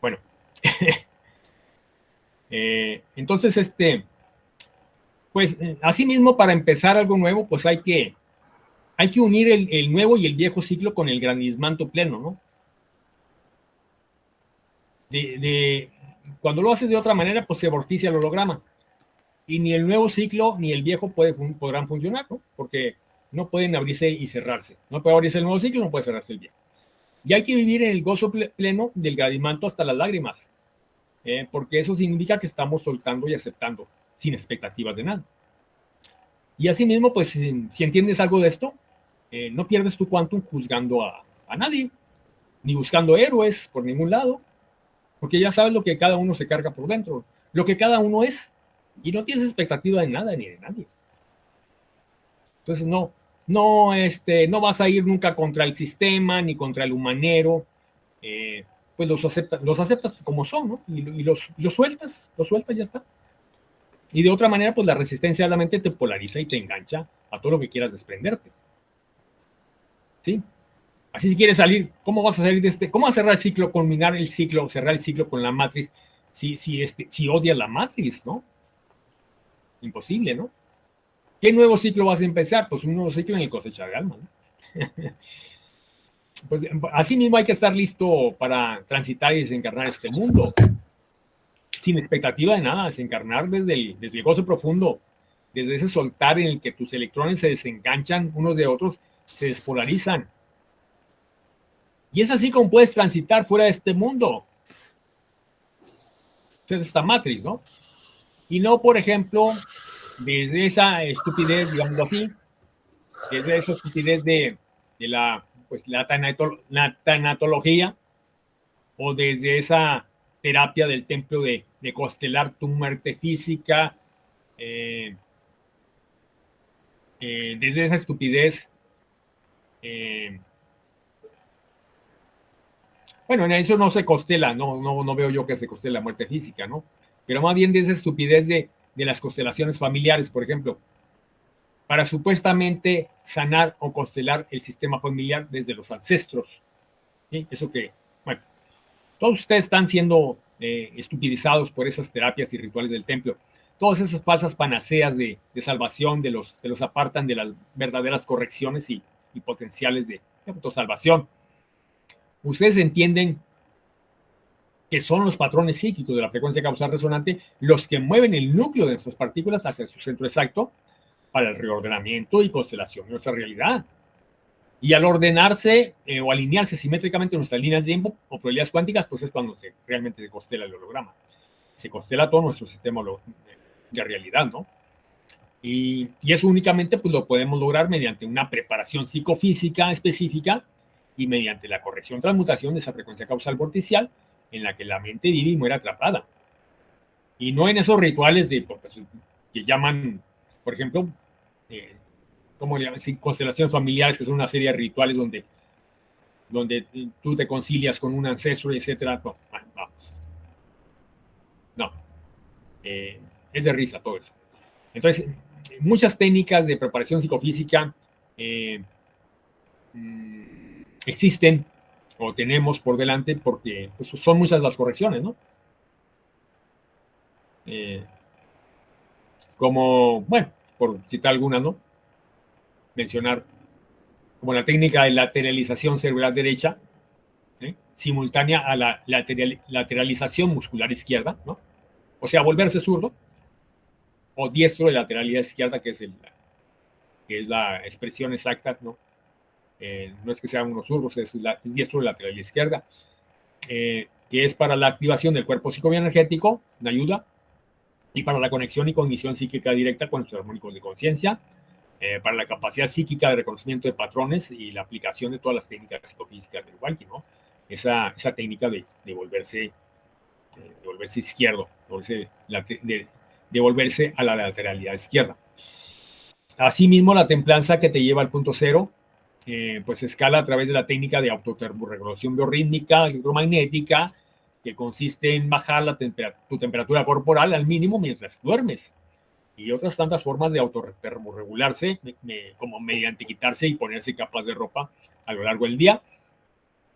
Bueno. Entonces, pues, así mismo, para empezar algo nuevo, pues hay que unir el nuevo y el viejo ciclo con el granismanto pleno, ¿no? Cuando lo haces de otra manera, pues se vorticia el holograma. Y ni el nuevo ciclo ni el viejo podrán funcionar, ¿no? Porque No pueden abrirse y cerrarse. No puede abrirse el nuevo ciclo, no puede cerrarse el viejo. Y hay que vivir en el gozo pleno del gradimanto hasta las lágrimas, porque eso significa que estamos soltando y aceptando sin expectativas de nada. Y asimismo, pues si entiendes algo de esto, no pierdes tu quantum juzgando a nadie, ni buscando héroes por ningún lado, porque ya sabes lo que cada uno se carga por dentro, lo que cada uno es, y no tienes expectativa de nada ni de nadie. Entonces no vas a ir nunca contra el sistema ni contra el humanero, pues los aceptas como son, ¿no? Y los sueltas, ya está. Y de otra manera, pues la resistencia de la mente te polariza y te engancha a todo lo que quieras desprenderte. ¿Sí? Así si quieres salir, ¿cómo vas a salir de este? ¿Cómo vas a cerrar el ciclo, culminar el ciclo, cerrar el ciclo con la matriz si odias la matriz, ¿no? Imposible, ¿no? ¿Qué nuevo ciclo vas a empezar? Pues un nuevo ciclo en el cosecha de alma, ¿no? Pues así mismo hay que estar listo para transitar y desencarnar este mundo. Sin expectativa de nada, desencarnar desde el gozo profundo, desde ese soltar en el que tus electrones se desenganchan unos de otros, se despolarizan. Y es así como puedes transitar fuera de este mundo. Es esta matriz, ¿no? Y no, por ejemplo, desde esa estupidez, digámoslo así, desde esa estupidez de la tanatología, o desde esa terapia del templo de constelar tu muerte física, desde esa estupidez. Bueno, en eso no se constela, no veo yo que se constela la muerte física, ¿no? Pero más bien de esa estupidez de las constelaciones familiares, por ejemplo, para supuestamente sanar o constelar el sistema familiar desde los ancestros. ¿Sí? Eso que, bueno, todos ustedes están siendo estupidizados por esas terapias y rituales del templo. Todas esas falsas panaceas de salvación los apartan de las verdaderas correcciones y potenciales de autosalvación. Ustedes entienden que son los patrones psíquicos de la frecuencia causal resonante los que mueven el núcleo de nuestras partículas hacia su centro exacto para el reordenamiento y constelación de nuestra realidad. Y al ordenarse o alinearse simétricamente nuestras líneas de tiempo o probabilidades cuánticas, pues es cuando realmente se constela el holograma. Se constela todo nuestro sistema de realidad, ¿no? Y eso únicamente pues lo podemos lograr mediante una preparación psicofísica específica y mediante la corrección transmutación de esa frecuencia causal vorticial en la que la mente vive y muere atrapada. Y no en esos rituales que llaman, por ejemplo, ¿cómo le llaman? Constelaciones familiares, que son una serie de rituales donde tú te concilias con un ancestro, etcétera. No, vamos. No. Es de risa todo eso. Entonces, muchas técnicas de preparación psicofísica existen o tenemos por delante porque pues, son muchas las correcciones, ¿no? Como, bueno, por citar algunas, ¿no? Mencionar como la técnica de lateralización cerebral derecha, simultánea a la lateralización muscular izquierda, ¿no? O sea, volverse zurdo, o diestro de lateralidad izquierda, que es la expresión exacta, ¿no? No es que sean unos zurdos, es diestro de lateralidad izquierda, que es para la activación del cuerpo psicobioenergético, una ayuda, y para la conexión y cognición psíquica directa con nuestros armónicos de conciencia, para la capacidad psíquica de reconocimiento de patrones y la aplicación de todas las técnicas psicofísicas del Walking, ¿no? Esa técnica de volverse izquierdo, de volverse a la lateralidad izquierda. Asimismo, la templanza que te lleva al punto cero, pues escala a través de la técnica de autotermorregulación biorrítmica electromagnética, que consiste en bajar tu temperatura corporal al mínimo mientras duermes. Y otras tantas formas de autotermorregularse, como mediante quitarse y ponerse capas de ropa a lo largo del día.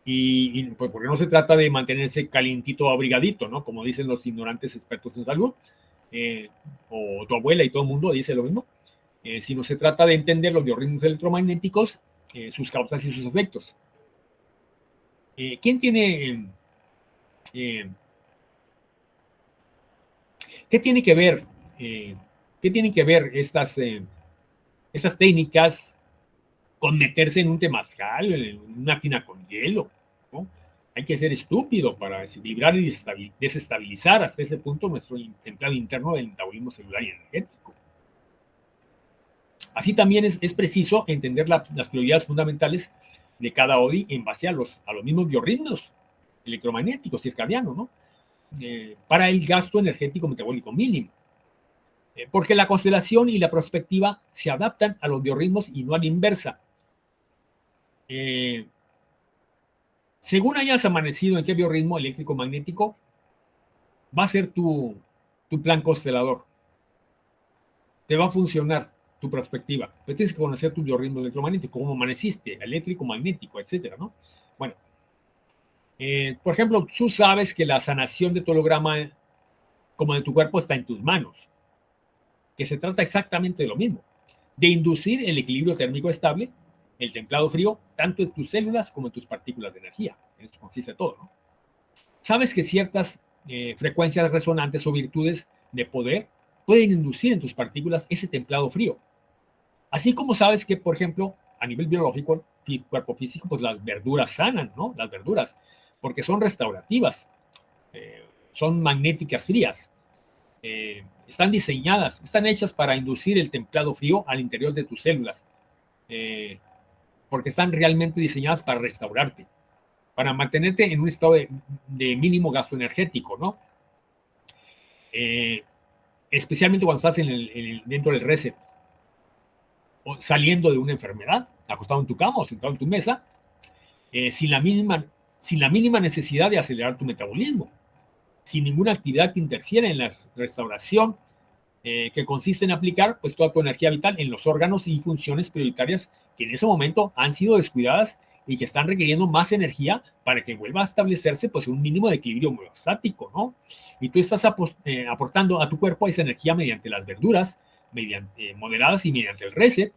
Y pues porque no se trata de mantenerse calientito o abrigadito, ¿no? Como dicen los ignorantes expertos en salud, o tu abuela y todo el mundo dice lo mismo, sino se trata de entender los biorritmos electromagnéticos, sus causas y sus efectos. ¿Quién tiene... ¿Qué tiene que ver estas técnicas con meterse en un temazcal, en una tina con hielo, ¿no? Hay que ser estúpido para desequilibrar y desestabilizar hasta ese punto nuestro templado interno del metabolismo celular y energético. Así también es preciso entender las prioridades fundamentales de cada ODI en base a los mismos biorritmos electromagnéticos circadianos, ¿no? Para el gasto energético metabólico mínimo. Porque la constelación y la perspectiva se adaptan a los biorritmos y no a la inversa. Según hayas amanecido en qué biorritmo eléctrico magnético, va a ser tu plan constelador. Te va a funcionar tu perspectiva. Pero tienes que conocer tu biorritmo electromagnético, cómo amaneciste, eléctrico, magnético, etcétera, ¿no? Bueno, por ejemplo, tú sabes que la sanación de tu holograma, como de tu cuerpo, está en tus manos. Que se trata exactamente de lo mismo. De inducir el equilibrio térmico estable, el templado frío, tanto en tus células como en tus partículas de energía. En eso consiste todo, ¿no? Sabes que ciertas frecuencias resonantes o virtudes de poder pueden inducir en tus partículas ese templado frío. Así como sabes que, por ejemplo, a nivel biológico, cuerpo físico, pues las verduras sanan, ¿no? Las verduras, porque son restaurativas, son magnéticas frías, están diseñadas, están hechas para inducir el templado frío al interior de tus células, porque están realmente diseñadas para restaurarte, para mantenerte en un estado de mínimo gasto energético, ¿no? Especialmente cuando estás dentro del reset, o saliendo de una enfermedad, acostado en tu cama o sentado en tu mesa, sin la mínima necesidad de acelerar tu metabolismo, sin ninguna actividad que interfiera en la restauración, que consiste en aplicar pues toda tu energía vital en los órganos y funciones prioritarias que en ese momento han sido descuidadas y que están requiriendo más energía para que vuelva a establecerse pues un mínimo de equilibrio homeostático, ¿no? Y tú estás aportando a tu cuerpo esa energía mediante las verduras, moderadas y mediante el reset,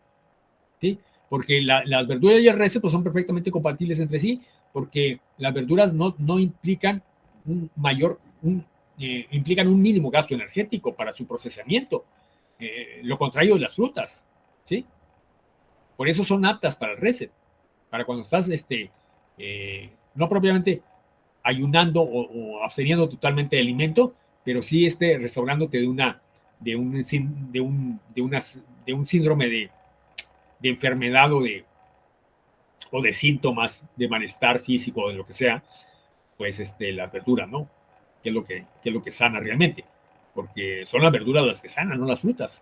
¿sí? Porque las verduras y el reset pues son perfectamente compatibles entre sí, porque las verduras no implican implican un mínimo gasto energético para su procesamiento, lo contrario de las frutas, ¿sí? Por eso son aptas para el reset, para cuando estás, no propiamente ayunando o absteniendo totalmente de alimento, pero sí restaurándote de un síndrome de enfermedad o de síntomas de malestar físico o de lo que sea, pues las verduras, ¿no? Que es lo que sana realmente, porque son las verduras las que sanan, no las frutas,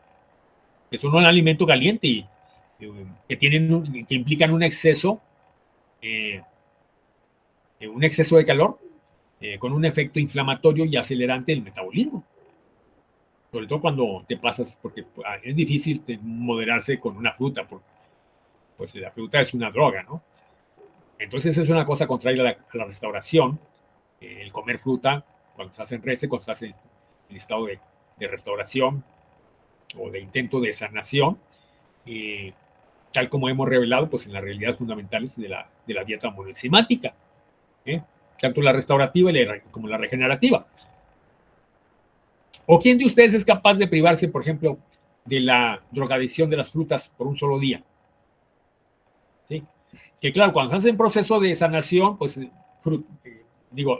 que son un alimento caliente y que implican un exceso de calor con un efecto inflamatorio y acelerante del metabolismo. Sobre todo cuando te pasas, porque es difícil moderarse con una fruta, porque pues la fruta es una droga, ¿no? Entonces es una cosa contraria a la restauración, el comer fruta cuando estás en reset, cuando estás en estado de restauración o de intento de sanación, tal como hemos revelado pues en las realidades fundamentales de la dieta monoenzimática, tanto la restaurativa como la regenerativa. ¿O quién de ustedes es capaz de privarse, por ejemplo, de la drogadicción de las frutas por un solo día? ¿Sí? Que claro, cuando estás en proceso de sanación, pues,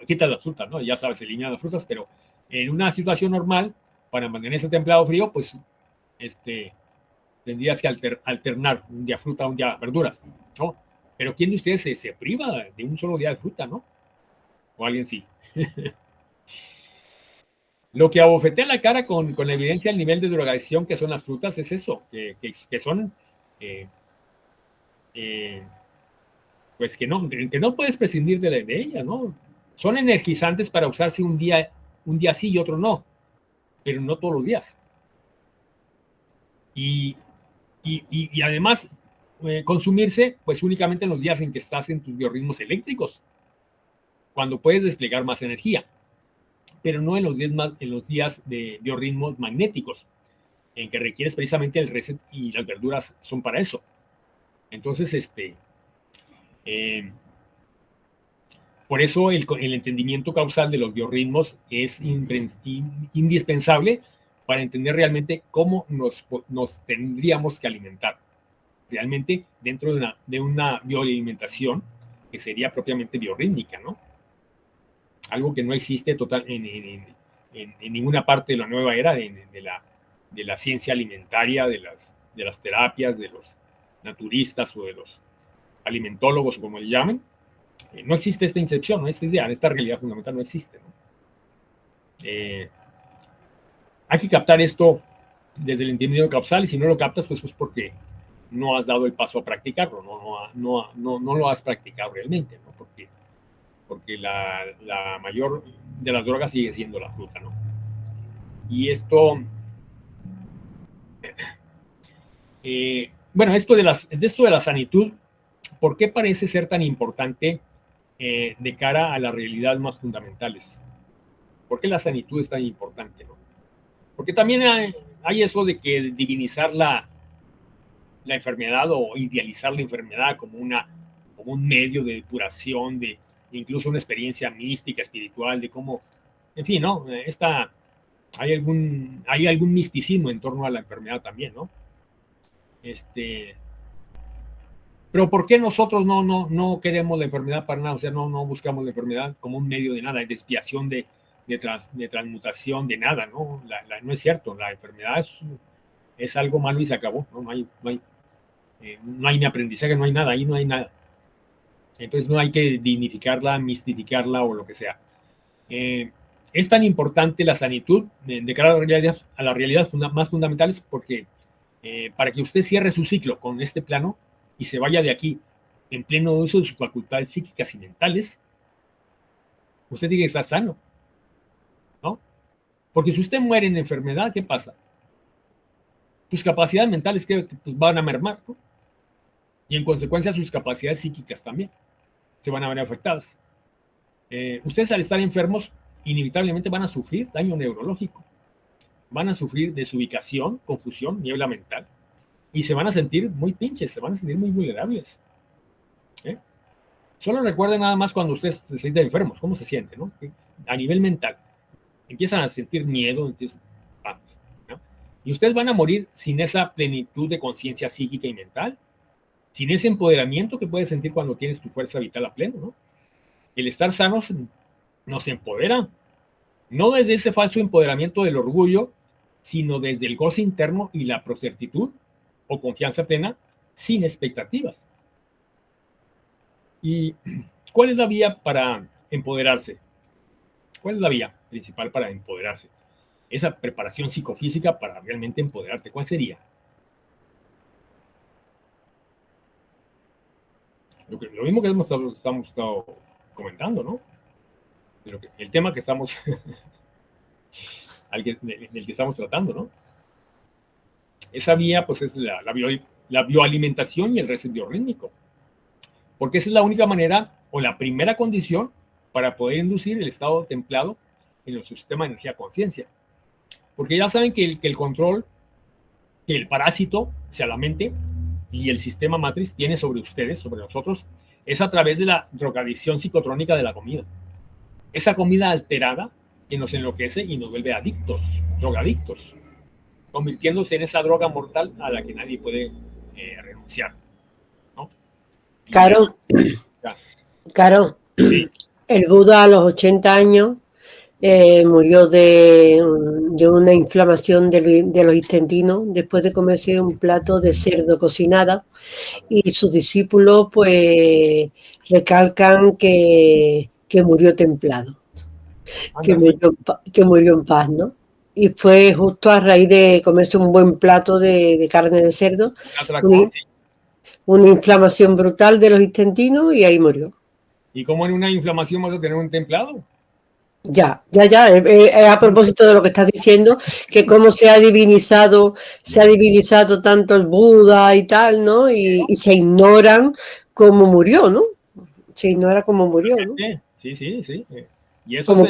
quitas las frutas, ¿no? Ya sabes, eliminas las frutas, pero en una situación normal, para mantener ese templado frío, pues, tendrías que alternar un día fruta, un día verduras, ¿no? Pero ¿quién de ustedes se priva de un solo día de fruta, no? O alguien sí. Lo que abofetea la cara con la evidencia del nivel de drogadicción que son las frutas es eso, que son, pues que no puedes prescindir de ellas, ¿no? Son energizantes para usarse un día sí y otro no, pero no todos los días. Y además, consumirse, pues únicamente en los días en que estás en tus biorritmos eléctricos, cuando puedes desplegar más energía, pero no en los días de biorritmos magnéticos, en que requieres precisamente el reset y las verduras son para eso. Entonces, por eso el entendimiento causal de los biorritmos es indispensable para entender realmente cómo nos tendríamos que alimentar. realmente dentro de una bioalimentación que sería propiamente biorrítmica, ¿no? Algo que no existe total en ninguna parte de la nueva era de la ciencia alimentaria, de las terapias, de los naturistas o de los alimentólogos, o como les llamen. No existe esta incepción, ¿no? Esta idea, esta realidad fundamental no existe, ¿no? Hay que captar esto desde el entendimiento causal, y si no lo captas, pues porque no has dado el paso a practicarlo, no lo has practicado realmente, ¿no? Porque la mayor de las drogas sigue siendo la fruta, ¿no? Y esto, bueno, esto de la sanitud, ¿por qué parece ser tan importante de cara a las realidades más fundamentales? ¿Por qué la sanitud es tan importante, no? Porque también hay eso de que divinizar la enfermedad o idealizar la enfermedad como un medio de depuración, de incluso una experiencia mística, espiritual, de cómo, en fin, ¿no? Hay algún misticismo en torno a la enfermedad también, ¿no? Pero ¿por qué nosotros no queremos la enfermedad para nada? O sea, no buscamos la enfermedad como un medio de nada, de expiación, de transmutación, de nada, ¿no? No es cierto, la enfermedad es algo malo y se acabó, ¿no? No hay ni aprendizaje, no hay nada, ahí no hay nada. Entonces no hay que dignificarla, mistificarla o lo que sea. Es tan importante la sanitud de cara a las realidades más fundamentales porque para que usted cierre su ciclo con este plano y se vaya de aquí en pleno uso de sus facultades psíquicas y mentales, usted tiene que estar sano, ¿no? Porque si usted muere en enfermedad, ¿qué pasa? Sus capacidades mentales pues, van a mermar, ¿no? Y en consecuencia sus capacidades psíquicas también se van a ver afectadas. Ustedes al estar enfermos, inevitablemente van a sufrir daño neurológico, van a sufrir desubicación, confusión, niebla mental, y se van a sentir muy pinches, se van a sentir muy vulnerables. Solo recuerden nada más cuando ustedes se sienten enfermos, cómo se siente, ¿no? A nivel mental. Empiezan a sentir miedo, ¿no? Y ustedes van a morir sin esa plenitud de conciencia psíquica y mental, sin ese empoderamiento que puedes sentir cuando tienes tu fuerza vital a pleno, ¿no? El estar sanos nos empodera, no desde ese falso empoderamiento del orgullo, sino desde el goce interno y la procertitud o confianza plena, sin expectativas. ¿Y cuál es la vía para empoderarse? ¿Cuál es la vía principal para empoderarse? Esa preparación psicofísica para realmente empoderarte, ¿cuál sería? Lo mismo que estamos estado comentando, ¿no? El tema que estamos del que estamos tratando, ¿no? Esa vía, pues, es la bioalimentación y el reset biorrítmico. Porque esa es la única manera o la primera condición para poder inducir el estado templado en nuestro sistema de energía-conciencia. Porque ya saben que el control que el parásito, o sea, la mente y el sistema matriz tiene sobre ustedes, sobre nosotros, es a través de la drogadicción psicotrónica de la comida. Esa comida alterada que nos enloquece y nos vuelve adictos, drogadictos, convirtiéndose en esa droga mortal a la que nadie puede renunciar, ¿no? Claro. Sí. El Buda a los 80 años murió de una inflamación de los intestinos después de comerse un plato de cerdo cocinada, y sus discípulos pues recalcan que murió templado, que murió en paz, ¿no? Y fue justo a raíz de comerse un buen plato de carne de cerdo, una inflamación brutal de los intestinos, y ahí murió. ¿Y cómo en una inflamación vas a tener un templado? Ya. A propósito de lo que estás diciendo, que cómo se ha divinizado tanto el Buda y tal, ¿no? Y se ignoran cómo murió, ¿no? Se ignora cómo murió, ¿no? Sí. Y eso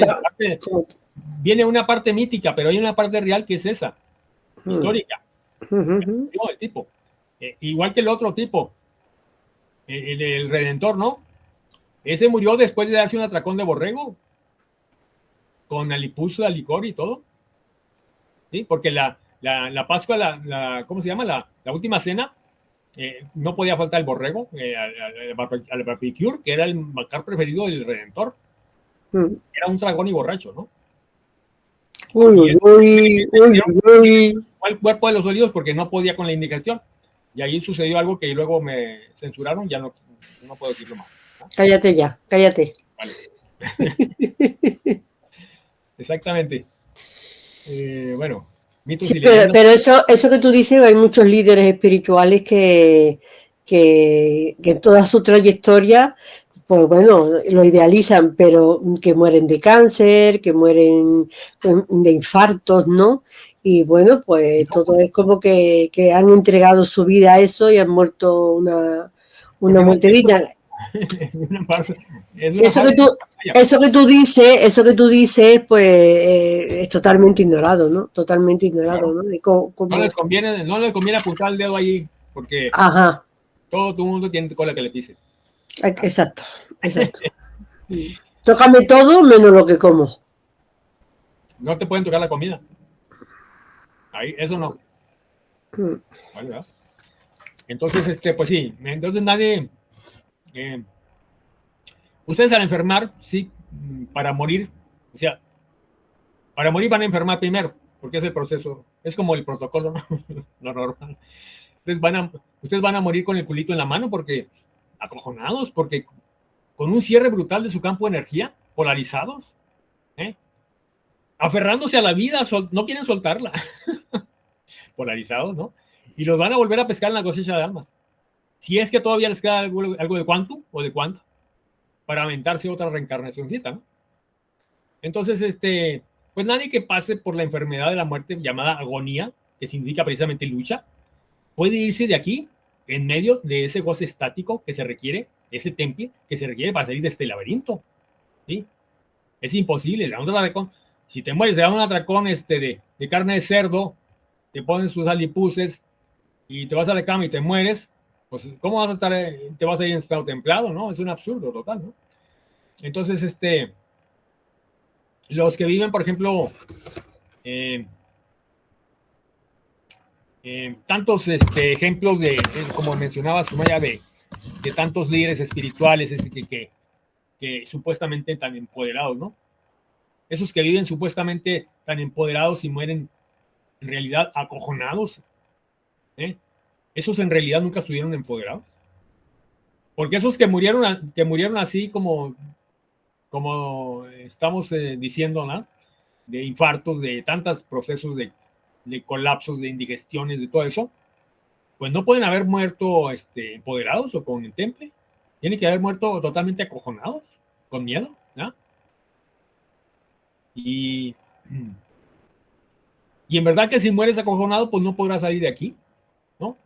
viene una parte mítica, pero hay una parte real que es esa, histórica. El tipo. Igual que el otro tipo, el Redentor, ¿no? Ese murió después de darse un atracón de borrego, con alipuso, licor y todo. ¿Sí? Porque la Pascua, ¿cómo se llama? La última cena, no podía faltar el borrego, al Barbicure, que era el manjar preferido del Redentor. Era un dragón y borracho, ¿no? Uy, uy, uy, uy. Fue el cuerpo de los olivos porque no podía con la indigestión. Y ahí sucedió algo que luego me censuraron, ya no puedo decirlo más, ¿no? Cállate ya, cállate. Vale. Exactamente. Bueno, mitos Sí, y leyendas. pero eso que tú dices, hay muchos líderes espirituales que en toda su trayectoria, pues bueno, lo idealizan, pero que mueren de cáncer, que mueren de infartos, ¿no? Y bueno, pues todo es como que han entregado su vida a eso y han muerto una muerte digna. Eso que tú dices, pues es totalmente ignorado, ¿no? Totalmente ignorado, ¿no? De cómo... No les conviene apuntar el dedo ahí, porque Ajá. todo tu mundo tiene cola que le pise. Exacto. Tócame todo menos lo que como. No te pueden tocar la comida. Ahí, eso no. Vale, ¿verdad? Entonces, pues sí. Entonces nadie... ustedes al enfermar, sí, para morir, o sea, para morir van a enfermar primero, porque es el proceso, es como el protocolo, ¿no? Lo normal. Entonces ustedes van a morir con el culito en la mano, porque acojonados, porque con un cierre brutal de su campo de energía, polarizados, aferrándose a la vida, no quieren soltarla, polarizados, ¿no? Y los van a volver a pescar en la cosecha de almas. Si es que todavía les queda algo de cuánto o de cuánto, para aventarse otra reencarnacióncita, ¿no? Entonces, pues nadie que pase por la enfermedad de la muerte llamada agonía, que significa precisamente lucha, puede irse de aquí en medio de ese goce estático que se requiere, ese temple que se requiere para salir de este laberinto, ¿sí? Es imposible. Si te mueres, te dan un atracón de carne de cerdo, te pones tus alipuses y te vas a la cama y te mueres, pues ¿cómo vas a estar? Te vas a ir en estado templado, ¿no? Es un absurdo total, ¿no? Entonces, los que viven, por ejemplo, tantos ejemplos como mencionaba Sumaya, de tantos líderes espirituales que supuestamente tan empoderados, ¿no? Esos que viven supuestamente tan empoderados y mueren en realidad acojonados, esos en realidad nunca estuvieron empoderados. Porque esos que murieron así como estamos diciendo, ¿no? De infartos, de tantos procesos de colapsos, de indigestiones, de todo eso, pues no pueden haber muerto empoderados o con el temple. Tienen que haber muerto totalmente acojonados, con miedo, ¿no? Y en verdad que si mueres acojonado, pues no podrás salir de aquí, ¿no?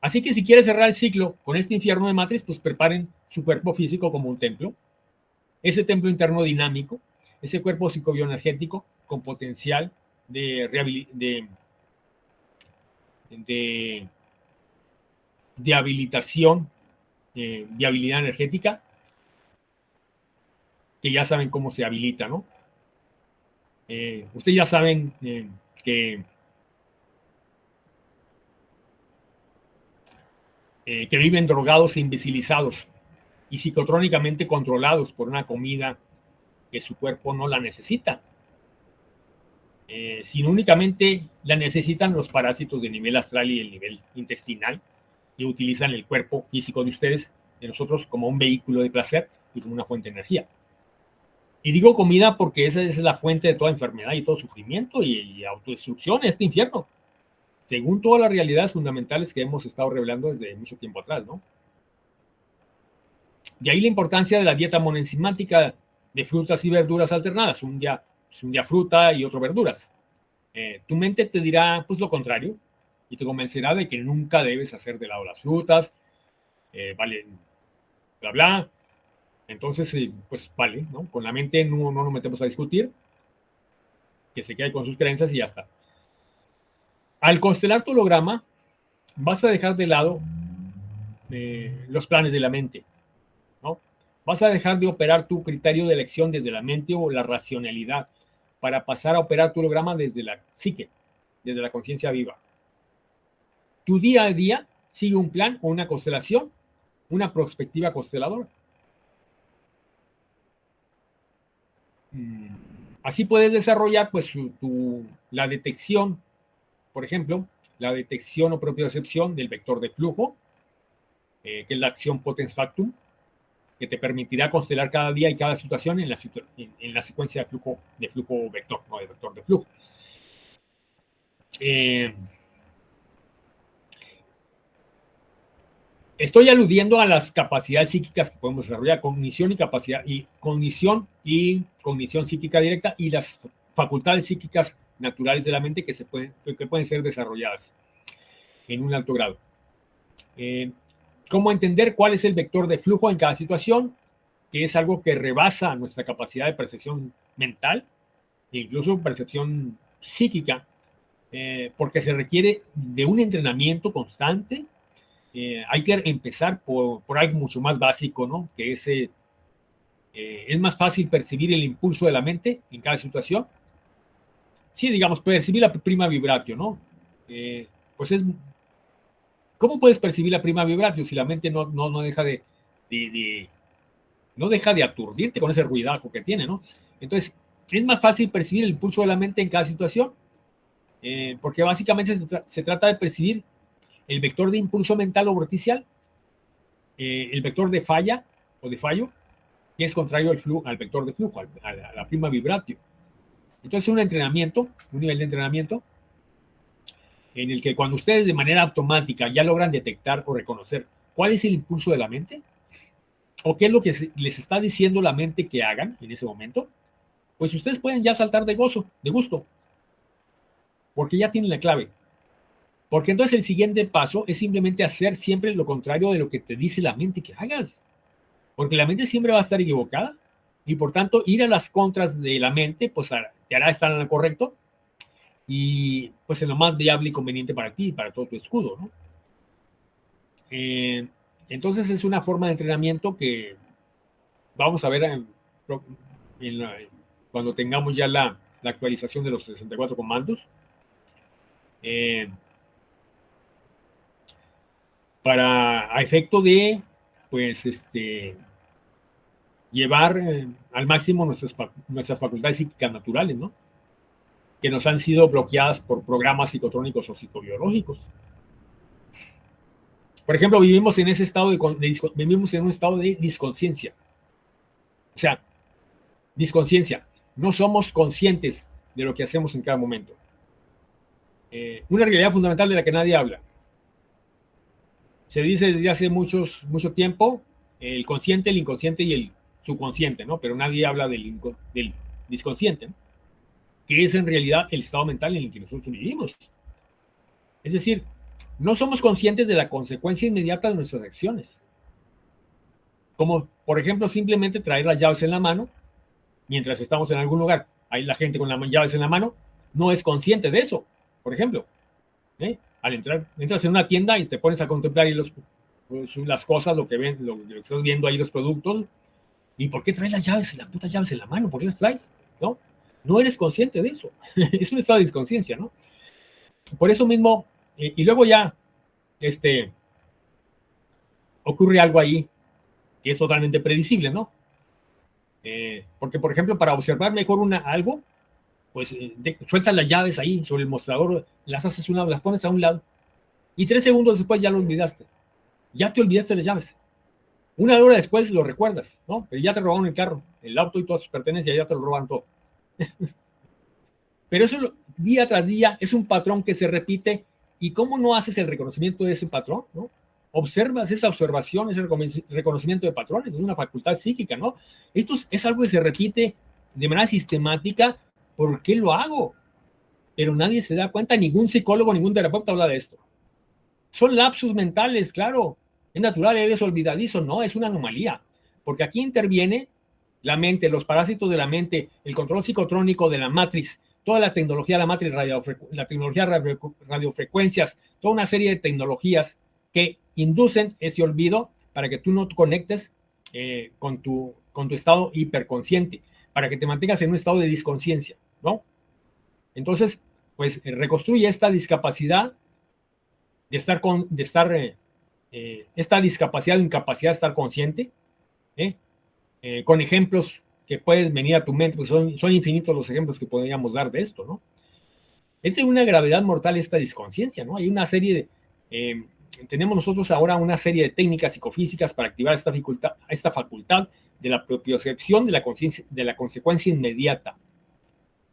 Así que si quieres cerrar el ciclo con este infierno de matriz, pues preparen su cuerpo físico como un templo, ese templo interno dinámico, ese cuerpo psicobioenergético con potencial de habilitación, de habilidad energética, que ya saben cómo se habilita, ¿no? Ustedes ya saben que viven drogados e invisibilizados y psicotrónicamente controlados por una comida que su cuerpo no la necesita, sino únicamente la necesitan los parásitos de nivel astral y el nivel intestinal, y utilizan el cuerpo físico de ustedes, de nosotros, como un vehículo de placer y como una fuente de energía. Y digo comida porque esa es la fuente de toda enfermedad y todo sufrimiento y autodestrucción, este infierno, según todas las realidades fundamentales que hemos estado revelando desde mucho tiempo atrás, ¿no? De ahí la importancia de la dieta monenzimática de frutas y verduras alternadas, un día fruta y otro verduras. Tu mente te dirá pues lo contrario y te convencerá de que nunca debes hacer de lado las frutas, vale, bla, bla. Entonces, pues vale, ¿no? Con la mente no nos metemos a discutir, que se quede con sus creencias y ya está. Al constelar tu holograma, vas a dejar de lado los planes de la mente, ¿no? Vas a dejar de operar tu criterio de elección desde la mente o la racionalidad para pasar a operar tu holograma desde la psique, desde la conciencia viva. Tu día a día sigue un plan o una constelación, una perspectiva consteladora. Así puedes desarrollar pues la detección, por ejemplo, la detección o propiocepción del vector de flujo, que es la acción potens factum, que te permitirá constelar cada día y cada situación en la secuencia de flujo vector, no de vector de flujo. Estoy aludiendo a las capacidades psíquicas que podemos desarrollar, cognición y cognición psíquica directa, y las facultades psíquicas naturales de la mente que pueden ser desarrolladas en un alto grado. ¿Cómo entender cuál es el vector de flujo en cada situación? Que es algo que rebasa nuestra capacidad de percepción mental e incluso percepción psíquica, porque se requiere de un entrenamiento constante. Hay que empezar por algo mucho más básico, ¿no? Que es más fácil percibir el impulso de la mente en cada situación. Sí, digamos, percibir la prima vibratio, ¿no? ¿Cómo puedes percibir la prima vibratio si la mente no deja no deja de aturdirte con ese ruidajo que tiene, ¿no? Entonces, es más fácil percibir el impulso de la mente en cada situación, porque básicamente se trata de percibir el vector de impulso mental o vorticial, el vector de falla o de fallo, que es contrario al vector de flujo, a la prima vibratio. Entonces, un nivel de entrenamiento, en el que cuando ustedes de manera automática ya logran detectar o reconocer cuál es el impulso de la mente, o qué es lo que les está diciendo la mente que hagan en ese momento, pues ustedes pueden ya saltar de gusto, porque ya tienen la clave. Porque entonces el siguiente paso es simplemente hacer siempre lo contrario de lo que te dice la mente que hagas. Porque la mente siempre va a estar equivocada y por tanto ir a las contras de la mente pues te hará estar en lo correcto y pues en lo más viable y conveniente para ti y para todo tu escudo, ¿no? Entonces es una forma de entrenamiento que vamos a ver cuando tengamos ya la actualización de los 64 comandos. Para a efecto de, pues, llevar al máximo nuestras facultades psíquicas naturales, ¿no? Que nos han sido bloqueadas por programas psicotrónicos o psicobiológicos. Por ejemplo, vivimos en un estado de disconsciencia. O sea, disconsciencia. No somos conscientes de lo que hacemos en cada momento. Una realidad fundamental de la que nadie habla. Se dice desde hace mucho tiempo el consciente, el inconsciente y el subconsciente, ¿no? Pero nadie habla del disconsciente, ¿no? Que es en realidad el estado mental en el que nosotros vivimos. Es decir, no somos conscientes de la consecuencia inmediata de nuestras acciones. Como, por ejemplo, simplemente traer las llaves en la mano mientras estamos en algún lugar. Ahí la gente con las llaves en la mano no es consciente de eso, por ejemplo. Entras en una tienda y te pones a contemplar ahí las cosas, lo que estás viendo ahí, los productos. ¿Y por qué traes las putas llaves en la mano? ¿Por qué las traes? No eres consciente de eso. Es un estado de disconsciencia, ¿no? Por eso mismo, y luego ya, ocurre algo ahí que es totalmente predecible, ¿no? Porque, por ejemplo, para observar mejor algo, pues sueltas las llaves ahí sobre el mostrador, las haces las pones a un lado, y 3 segundos después ya lo olvidaste. Ya te olvidaste las llaves. 1 hora después lo recuerdas, ¿no? Pero ya te robaron el carro, el auto y todas sus pertenencias, ya te lo roban todo. Pero eso día tras día es un patrón que se repite, y ¿cómo no haces el reconocimiento de ese patrón, no? Observas esa observación, ese reconocimiento de patrones, es una facultad psíquica, ¿no? Esto es algo que se repite de manera sistemática. ¿Por qué lo hago? Pero nadie se da cuenta, ningún psicólogo, ningún terapeuta habla de esto. Son lapsus mentales, claro. Es natural, eres olvidadizo, no, es una anomalía. Porque aquí interviene la mente, los parásitos de la mente, el control psicotrónico de la matriz, toda la tecnología de la matriz, la tecnología de radiofrecuencias, toda una serie de tecnologías que inducen ese olvido para que tú no te conectes con tu estado hiperconsciente, para que te mantengas en un estado de disconsciencia, ¿no? Entonces, pues reconstruye esta discapacidad de estar esta discapacidad o incapacidad de estar consciente, con ejemplos que puedes venir a tu mente, pues son infinitos los ejemplos que podríamos dar de esto, ¿no? Es de una gravedad mortal esta disconciencia, ¿no? Hay una serie de... tenemos nosotros ahora una serie de técnicas psicofísicas para activar esta facultad de la propiocepción de la conciencia, de la consecuencia inmediata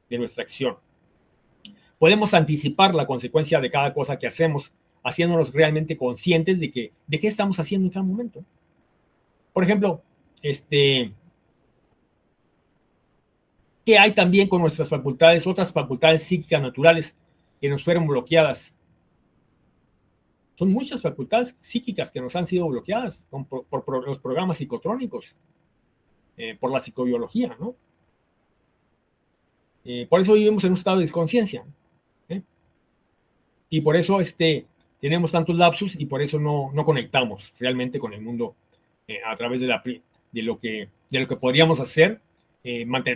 de nuestra acción. Podemos anticipar la consecuencia de cada cosa que hacemos, haciéndonos realmente conscientes de qué estamos haciendo en cada momento. Por ejemplo, ¿qué hay también con nuestras facultades, otras facultades psíquicas naturales que nos fueron bloqueadas? Son muchas facultades psíquicas que nos han sido bloqueadas por los programas psicotrónicos, por la psicobiología, ¿no? Por eso vivimos en un estado de desconciencia, y por eso tenemos tantos lapsus y por eso no conectamos realmente con el mundo a través de lo que podríamos hacer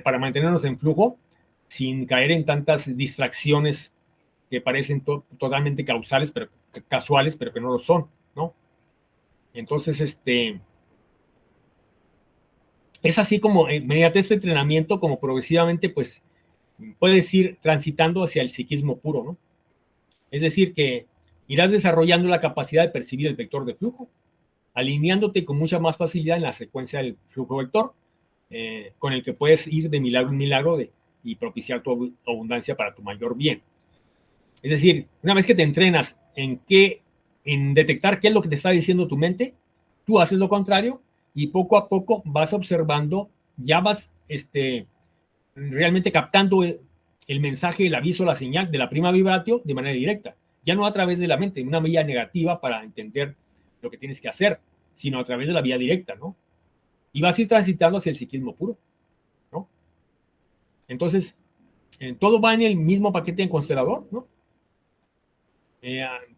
para mantenernos en flujo sin caer en tantas distracciones que parecen totalmente casuales, pero que no lo son, ¿no? Entonces, es así como mediante este entrenamiento, como progresivamente, pues, puedes ir transitando hacia el psiquismo puro, ¿no? Es decir, que irás desarrollando la capacidad de percibir el vector de flujo, alineándote con mucha más facilidad en la secuencia del flujo vector, con el que puedes ir de milagro en milagro y propiciar tu abundancia para tu mayor bien. Es decir, una vez que te entrenas en detectar qué es lo que te está diciendo tu mente, tú haces lo contrario y poco a poco vas observando, ya vas realmente captando el mensaje, el aviso, la señal de la prima vibratio de manera directa, ya no a través de la mente, una vía negativa para entender lo que tienes que hacer, sino a través de la vía directa, ¿no? Y vas a ir transitando hacia el psiquismo puro, ¿no? Entonces, todo va en el mismo paquete en constelador, ¿no?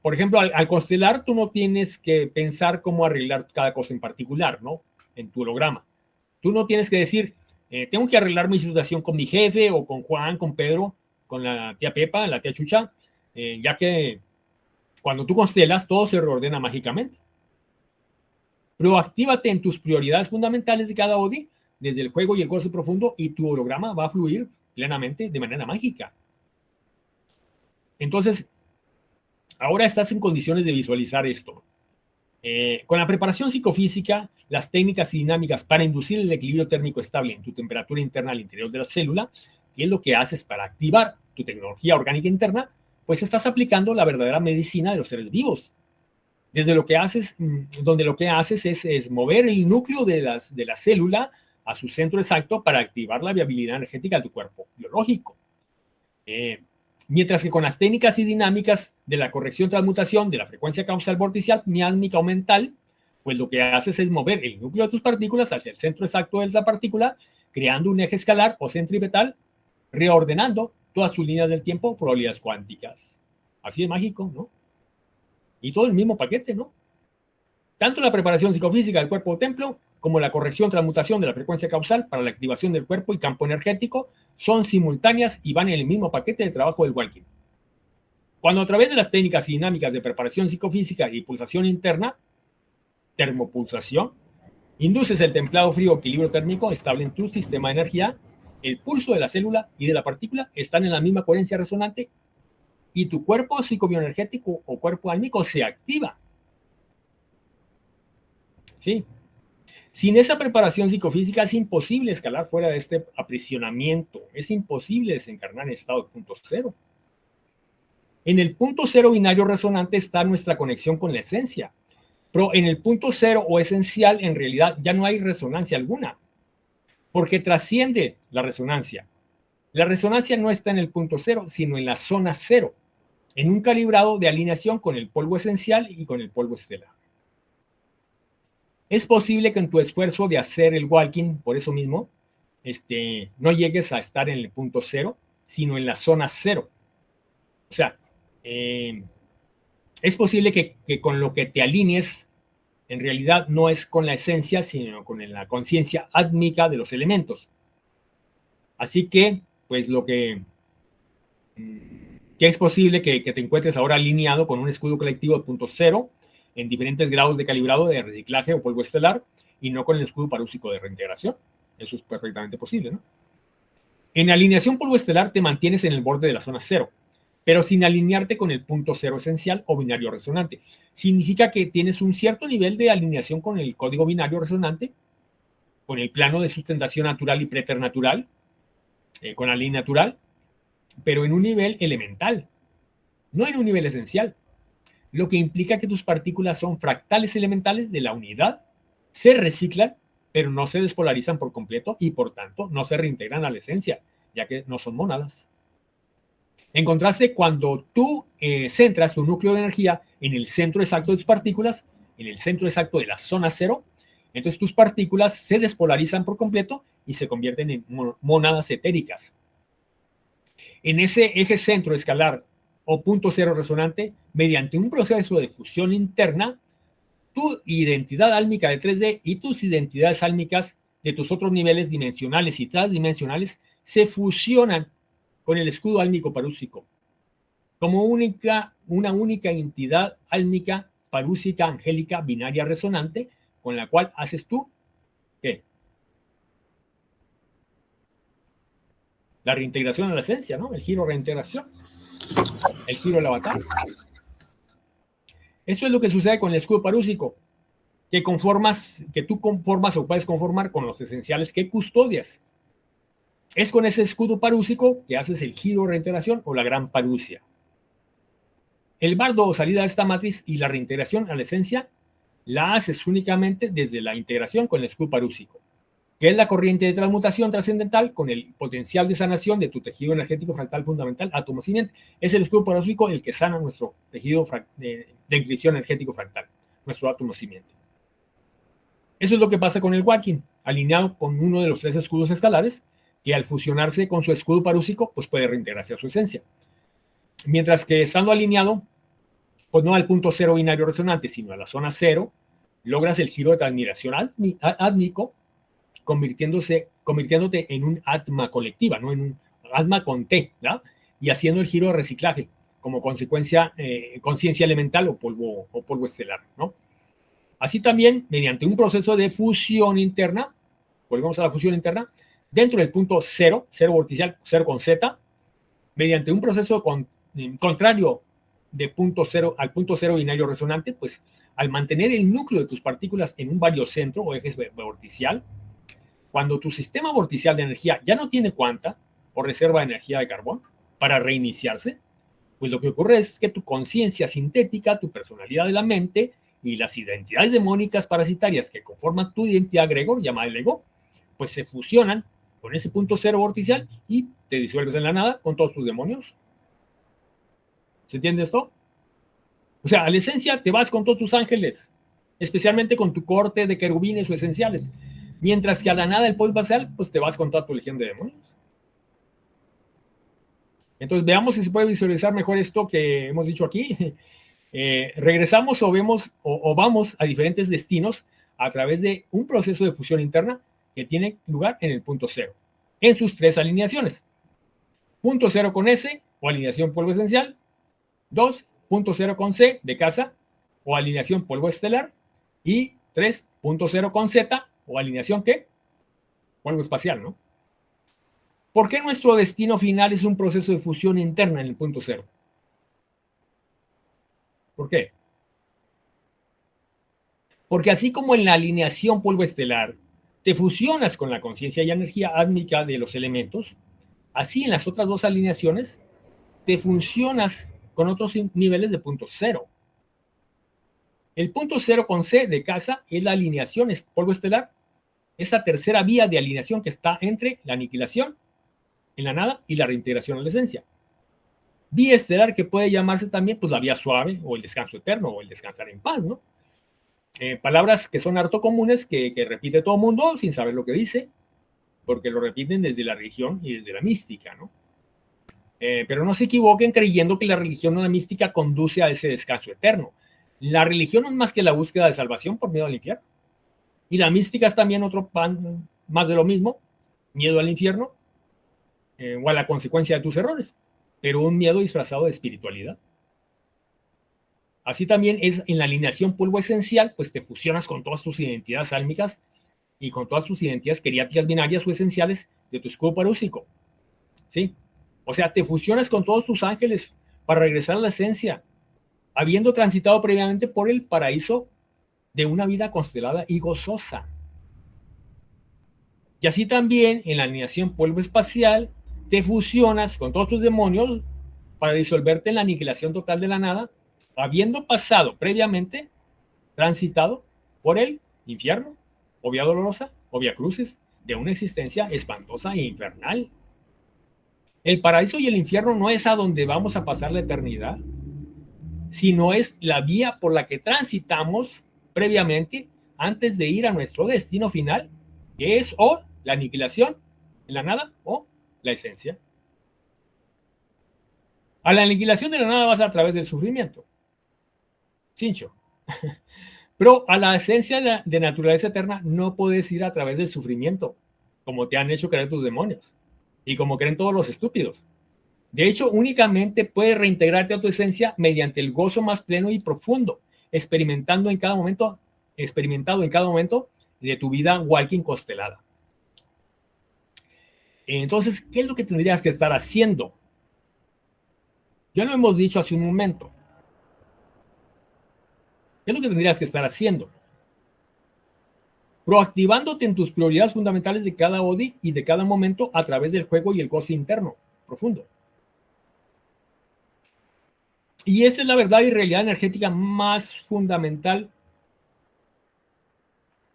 Por ejemplo, al constelar tú no tienes que pensar cómo arreglar cada cosa en particular, ¿no? En tu holograma. Tú no tienes que decir, tengo que arreglar mi situación con mi jefe o con Juan, con Pedro, con la tía Pepa, la tía Chucha, ya que cuando tú constelas todo se reordena mágicamente. Proactívate en tus prioridades fundamentales de cada ODI, desde el juego y el goce profundo, y tu holograma va a fluir plenamente de manera mágica. Entonces, ahora estás en condiciones de visualizar esto. Con la preparación psicofísica, las técnicas y dinámicas para inducir el equilibrio térmico estable en tu temperatura interna al interior de la célula, que es lo que haces para activar tu tecnología orgánica interna, pues estás aplicando la verdadera medicina de los seres vivos. Desde lo que haces, donde lo que haces es mover el núcleo de la célula a su centro exacto para activar la viabilidad energética de tu cuerpo biológico. Mientras que con las técnicas y dinámicas de la corrección transmutación de la frecuencia causal vorticial, miásmica o mental, pues lo que haces es mover el núcleo de tus partículas hacia el centro exacto de la partícula, creando un eje escalar o centripetal, reordenando todas sus líneas del tiempo o probabilidades cuánticas. Así de mágico, ¿no? Y todo el mismo paquete, ¿no? Tanto la preparación psicofísica del cuerpo o templo, como la corrección transmutación de la frecuencia causal para la activación del cuerpo y campo energético son simultáneas y van en el mismo paquete de trabajo del Walking. Cuando a través de las técnicas y dinámicas de preparación psicofísica y pulsación interna, termopulsación, induces el templado frío equilibrio térmico estable en tu sistema de energía, el pulso de la célula y de la partícula están en la misma coherencia resonante y tu cuerpo psicobioenergético o cuerpo álmico se activa. ¿Sí? Sin esa preparación psicofísica es imposible escalar fuera de este aprisionamiento. Es imposible desencarnar en estado de punto cero. En el punto cero binario resonante está nuestra conexión con la esencia. Pero en el punto cero o esencial, en realidad, ya no hay resonancia alguna. Porque trasciende la resonancia. La resonancia no está en el punto cero, sino en la zona cero. En un calibrado de alineación con el polvo esencial y con el polvo estelar. Es posible que en tu esfuerzo de hacer el walking, por eso mismo, no llegues a estar en el punto cero, sino en la zona cero. O sea, es posible que con lo que te alinees, en realidad no es con la esencia, sino con la conciencia átmica de los elementos. Así que, pues que es posible que te encuentres ahora alineado con un escudo colectivo de punto cero, en diferentes grados de calibrado de reciclaje o polvo estelar y no con el escudo parúsico de reintegración. Eso es perfectamente posible, ¿no? En alineación polvo estelar te mantienes en el borde de la zona cero, pero sin alinearte con el punto cero esencial o binario resonante. Significa que tienes un cierto nivel de alineación con el código binario resonante, con el plano de sustentación natural y preternatural, con la ley natural, pero en un nivel elemental, no en un nivel esencial, lo que implica que tus partículas son fractales elementales de la unidad, se reciclan, pero no se despolarizan por completo y por tanto no se reintegran a la esencia, ya que no son mónadas. En contraste, cuando tú centras tu núcleo de energía en el centro exacto de tus partículas, en el centro exacto de la zona cero, entonces tus partículas se despolarizan por completo y se convierten en mónadas etéricas. En ese eje centro escalar o punto cero resonante, mediante un proceso de fusión interna, tu identidad álmica de 3D y tus identidades álmicas de tus otros niveles dimensionales y transdimensionales se fusionan con el escudo álmico parúsico como una única entidad álmica parúsica angélica binaria resonante con la cual haces tú, ¿qué? La reintegración a la esencia, ¿no? El giro reintegración, el giro del avatar. Eso es lo que sucede con el escudo parúsico, que tú conformas o puedes conformar con los esenciales que custodias. Es con ese escudo parúsico que haces el giro reintegración o la gran parusia. El bardo o salida de esta matriz y la reintegración a la esencia la haces únicamente desde la integración con el escudo parúsico, que es la corriente de transmutación trascendental con el potencial de sanación de tu tejido energético fractal fundamental átomo simiente. Es el escudo parúsico el que sana nuestro tejido de inscripción energético fractal, nuestro átomo simiente. Eso es lo que pasa con el Wakin, alineado con uno de los 3 escudos escalares, que al fusionarse con su escudo parúsico, pues puede reintegrarse a su esencia. Mientras que estando alineado, pues no al punto cero binario resonante, sino a la zona cero, logras el giro de transmiración átmico, convirtiéndote en un atma colectiva, ¿no? En un atma con T, ¿verdad? Y haciendo el giro de reciclaje, como consecuencia, conciencia elemental o polvo estelar, ¿no? Así también, mediante un proceso de fusión interna, volvemos a la fusión interna, dentro del punto cero vorticial, cero con Z, mediante un proceso contrario de punto cero al punto cero binario resonante, pues al mantener el núcleo de tus partículas en un variocentro o eje vorticial, cuando tu sistema vorticial de energía ya no tiene cuanta o reserva de energía de carbón para reiniciarse, pues lo que ocurre es que tu conciencia sintética, tu personalidad de la mente y las identidades demónicas parasitarias que conforman tu identidad Gregor, llamada el ego, pues se fusionan con ese punto cero vorticial y te disuelves en la nada con todos tus demonios. ¿Se entiende esto? O sea, a la esencia te vas con todos tus ángeles, especialmente con tu corte de querubines o esenciales, mientras que a la nada del polvo espacial, pues te vas con toda tu legión de demonios. Entonces veamos si se puede visualizar mejor esto que hemos dicho aquí. Regresamos o vamos a diferentes destinos a través de un proceso de fusión interna que tiene lugar en el punto cero, en sus 3 alineaciones. Punto cero con S o alineación polvo esencial. 2, punto cero con C de casa o alineación polvo estelar. Y 3, punto cero con Z o alineación ¿qué? Polvo espacial, ¿no? ¿Por qué nuestro destino final es un proceso de fusión interna en el punto cero? ¿Por qué? Porque así como en la alineación polvo estelar te fusionas con la conciencia y energía átmica de los elementos, así en las otras 2 alineaciones te fusionas con otros niveles de punto cero. El punto cero con C de casa es la alineación polvo estelar, esa tercera vía de alineación que está entre la aniquilación en la nada y la reintegración a la esencia. Vía estelar que puede llamarse también pues la vía suave o el descanso eterno o el descansar en paz, ¿no? Palabras que son harto comunes que repite todo el mundo sin saber lo que dice, porque lo repiten desde la religión y desde la mística, ¿no? Pero no se equivoquen creyendo que la religión o la mística conduce a ese descanso eterno. La religión no es más que la búsqueda de salvación por miedo al infierno. Y la mística es también otro pan más de lo mismo, miedo al infierno o a la consecuencia de tus errores, pero un miedo disfrazado de espiritualidad. Así también es en la alineación polvo esencial, pues te fusionas con todas tus identidades álmicas y con todas tus identidades keriáticas binarias o esenciales de tu escudo parúsico. ¿Sí? O sea, te fusionas con todos tus ángeles para regresar a la esencia, habiendo transitado previamente por el paraíso de una vida constelada y gozosa. Y así también en la alineación polvo espacial te fusionas con todos tus demonios para disolverte en la aniquilación total de la nada, habiendo pasado previamente, transitado por el infierno, o vía dolorosa, o vía cruces, de una existencia espantosa e infernal. El paraíso y el infierno no es a donde vamos a pasar la eternidad, sino es la vía por la que transitamos previamente antes de ir a nuestro destino final, que es o la aniquilación en la nada o la esencia. A la aniquilación de la nada vas a través del sufrimiento. Cincho. Pero a la esencia de naturaleza eterna no puedes ir a través del sufrimiento, como te han hecho creer tus demonios y como creen todos los estúpidos. De hecho, únicamente puedes reintegrarte a tu esencia mediante el gozo más pleno y profundo, experimentado en cada momento de tu vida walking constelada. Entonces, ¿qué es lo que tendrías que estar haciendo? Ya lo hemos dicho hace un momento. ¿Qué es lo que tendrías que estar haciendo? Proactivándote en tus prioridades fundamentales de cada ODI y de cada momento a través del juego y el goce interno, profundo. Y esa es la verdad y realidad energética más fundamental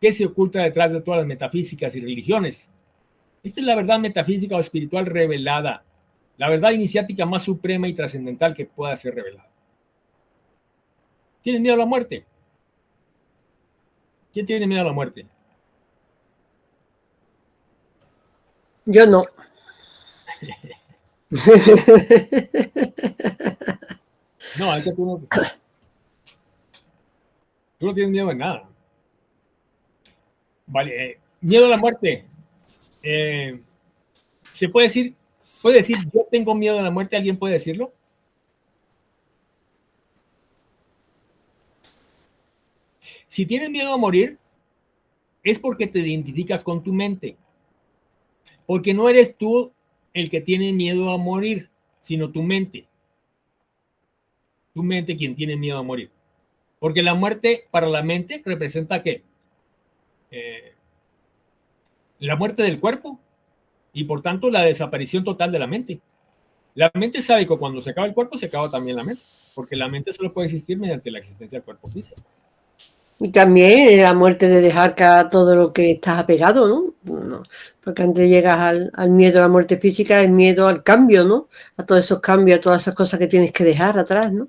que se oculta detrás de todas las metafísicas y religiones. Esta es la verdad metafísica o espiritual revelada, la verdad iniciática más suprema y trascendental que pueda ser revelada. ¿Tienes miedo a la muerte? ¿Quién tiene miedo a la muerte? Yo no. No, es que tú no tienes miedo de nada. Vale, miedo a la muerte. ¿Se puede decir yo tengo miedo a la muerte? ¿Alguien puede decirlo? Si tienes miedo a morir, es porque te identificas con tu mente. Porque no eres tú el que tiene miedo a morir, sino tu mente. Tu mente quien tiene miedo a morir. Porque la muerte para la mente representa ¿qué? La muerte del cuerpo y por tanto la desaparición total de la mente. La mente sabe que cuando se acaba el cuerpo se acaba también la mente, porque la mente solo puede existir mediante la existencia del cuerpo físico. Y también la muerte de dejar caer todo lo que estás apegado, ¿no? Porque antes llegas al miedo a la muerte física, el miedo al cambio, ¿no? A todos esos cambios, a todas esas cosas que tienes que dejar atrás, ¿no?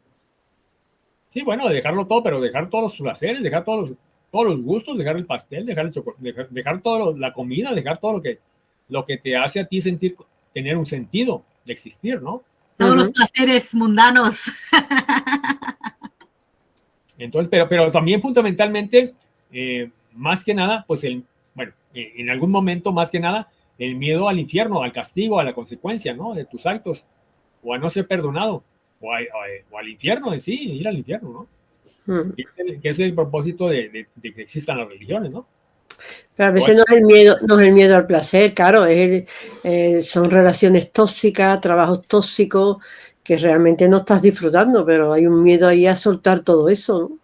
Sí, bueno, dejarlo todo, pero dejar todos los placeres, dejar todos los gustos, dejar el pastel, dejar el chocolate, dejar toda la comida, dejar todo lo que te hace a ti tener un sentido de existir, ¿no? Todos los placeres mundanos. Entonces, pero también fundamentalmente, más que nada, pues en algún momento, más que nada, el miedo al infierno, al castigo, a la consecuencia, ¿no? De tus actos, o a no ser perdonado, o al infierno en sí, ir al infierno, ¿no? Que es el propósito de que existan las religiones, ¿no? Pero a veces no es el miedo al placer, claro, son relaciones tóxicas, trabajos tóxicos, que realmente no estás disfrutando, pero hay un miedo ahí a soltar todo eso, ¿no?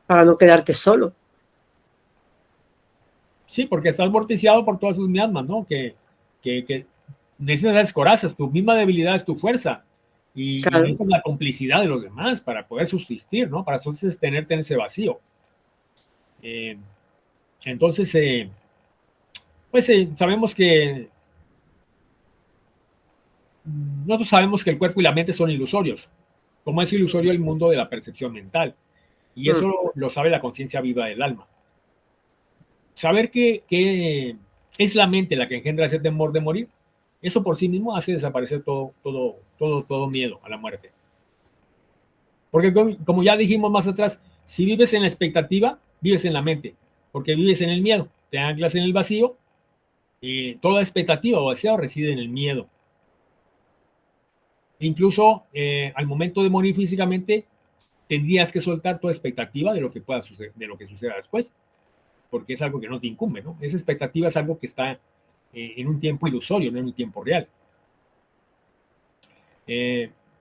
Para no quedarte solo. Sí, porque estás morticiado por todas sus miasmas, ¿no? Que necesitas las corazas, tu misma debilidad es tu fuerza, y necesitas la complicidad de los demás para poder subsistir, ¿no? Para entonces tenerte en ese vacío. Entonces, sabemos que nosotros sabemos que el cuerpo y la mente son ilusorios, como es ilusorio el mundo de la percepción mental, y eso lo sabe la conciencia viva del alma. Saber que es la mente la que engendra ese temor de morir, eso por sí mismo hace desaparecer todo miedo a la muerte. Porque como ya dijimos más atrás, si vives en la expectativa, vives en la mente, porque vives en el miedo, te anclas en el vacío, y toda expectativa o deseo reside en el miedo. Incluso al momento de morir físicamente, tendrías que soltar toda expectativa de lo que pueda suceder, de lo que suceda después, porque es algo que no te incumbe, ¿no? Esa expectativa es algo que está en un tiempo ilusorio, no en un tiempo real.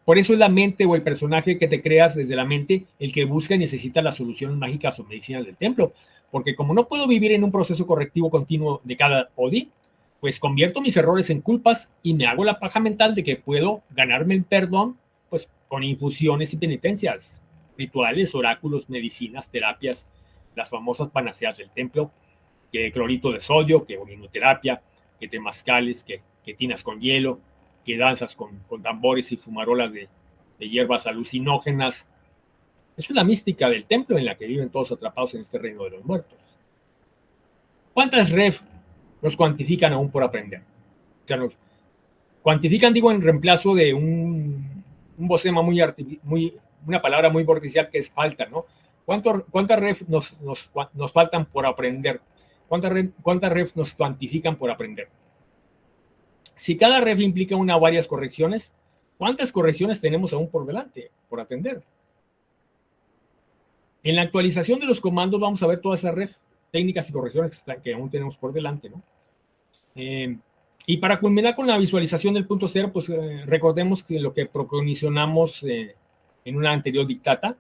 Por eso es la mente o el personaje que te creas desde la mente el que busca y necesita las soluciones mágicas o medicinas del templo, porque como no puedo vivir en un proceso correctivo continuo de cada Odi, pues convierto mis errores en culpas y me hago la paja mental de que puedo ganarme el perdón, pues con infusiones y penitencias, rituales, oráculos, medicinas, terapias, las famosas panaceas del templo, que clorito de sodio, que orinoterapia, que temazcales, que tinas con hielo, que danzas con tambores y fumarolas de hierbas alucinógenas. Es una mística del templo en la que viven todos atrapados en este reino de los muertos. ¿Cuántas ref nos cuantifican aún por aprender? O sea, nos cuantifican, digo, en reemplazo de un bosema una palabra muy artificial que es falta, ¿no? ¿Cuántas ref nos faltan por aprender? ¿Cuántas ref nos cuantifican por aprender? Si cada ref implica una o varias correcciones, ¿cuántas correcciones tenemos aún por delante, por atender? En la actualización de los comandos vamos a ver todas esas ref, técnicas y correcciones que aún tenemos por delante, ¿no? Y para culminar con la visualización del punto cero, pues recordemos que lo que proconizionamos en una anterior dictata,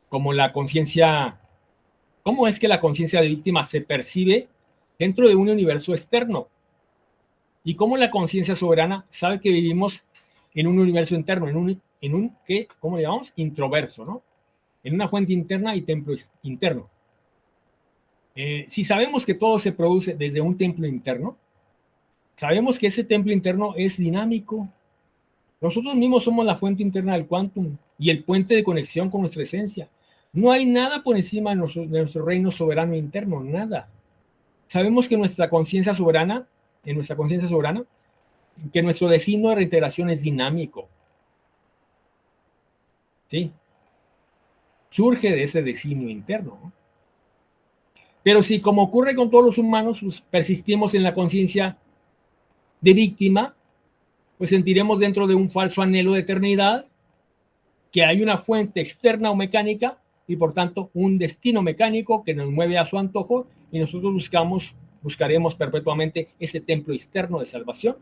como la conciencia, cómo es que la conciencia de víctima se percibe dentro de un universo externo, y cómo la conciencia soberana sabe que vivimos en un universo interno, en un ¿qué? ¿Cómo le llamamos? Introverso, ¿no? En una fuente interna y templo interno. Si sabemos que todo se produce desde un templo interno, sabemos que ese templo interno es dinámico. Nosotros mismos somos la fuente interna del quantum y el puente de conexión con nuestra esencia. No hay nada por encima de nuestro reino soberano interno, nada. Sabemos que nuestra conciencia soberana, que nuestro destino de reiteración es dinámico. ¿Sí? Surge de ese designio interno, ¿no? Pero si, como ocurre con todos los humanos, pues, persistimos en la conciencia de víctima, pues sentiremos dentro de un falso anhelo de eternidad que hay una fuente externa o mecánica y por tanto un destino mecánico que nos mueve a su antojo y nosotros buscaremos perpetuamente ese templo externo de salvación.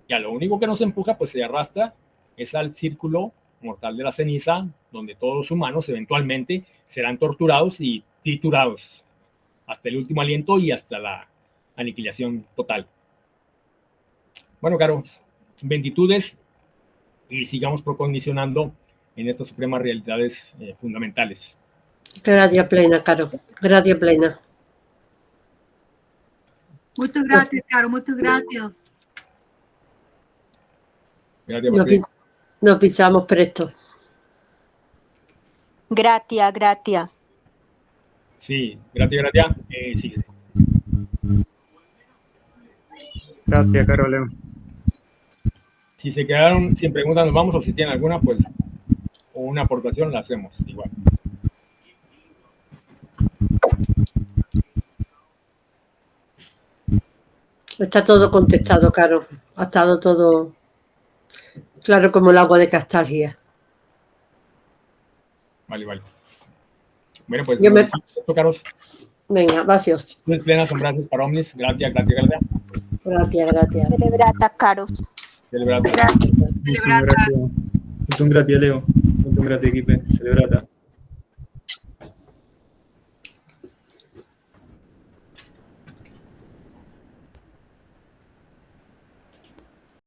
Y a lo único que nos empuja, pues se arrastra, es al círculo mortal de la ceniza, donde todos los humanos eventualmente serán torturados y triturados hasta el último aliento y hasta la aniquilación total. Bueno, Caro, beatitudes y sigamos procondicionando en estas supremas realidades fundamentales. Gracias plena, Caro. Gracias plena. Muchas gracias, Caro. Muchas gracias. Nos pisamos presto. Gracias. Sí, gracias. Sí. Gracias, Caroleo. Si se quedaron sin preguntas, nos vamos, o si tienen alguna, pues, o una aportación, la hacemos igual. Está todo contestado, Caro. Ha estado todo claro como el agua de Castalgia. Vale. Bueno, pues, Carlos. Venga, vacios. Plenas son gracias para Omnis. Gracias. Gracias. Celebrata, Caros. Celebrata. Muchas gracias, Leo. Muchas gracias, equipe. Celebrata.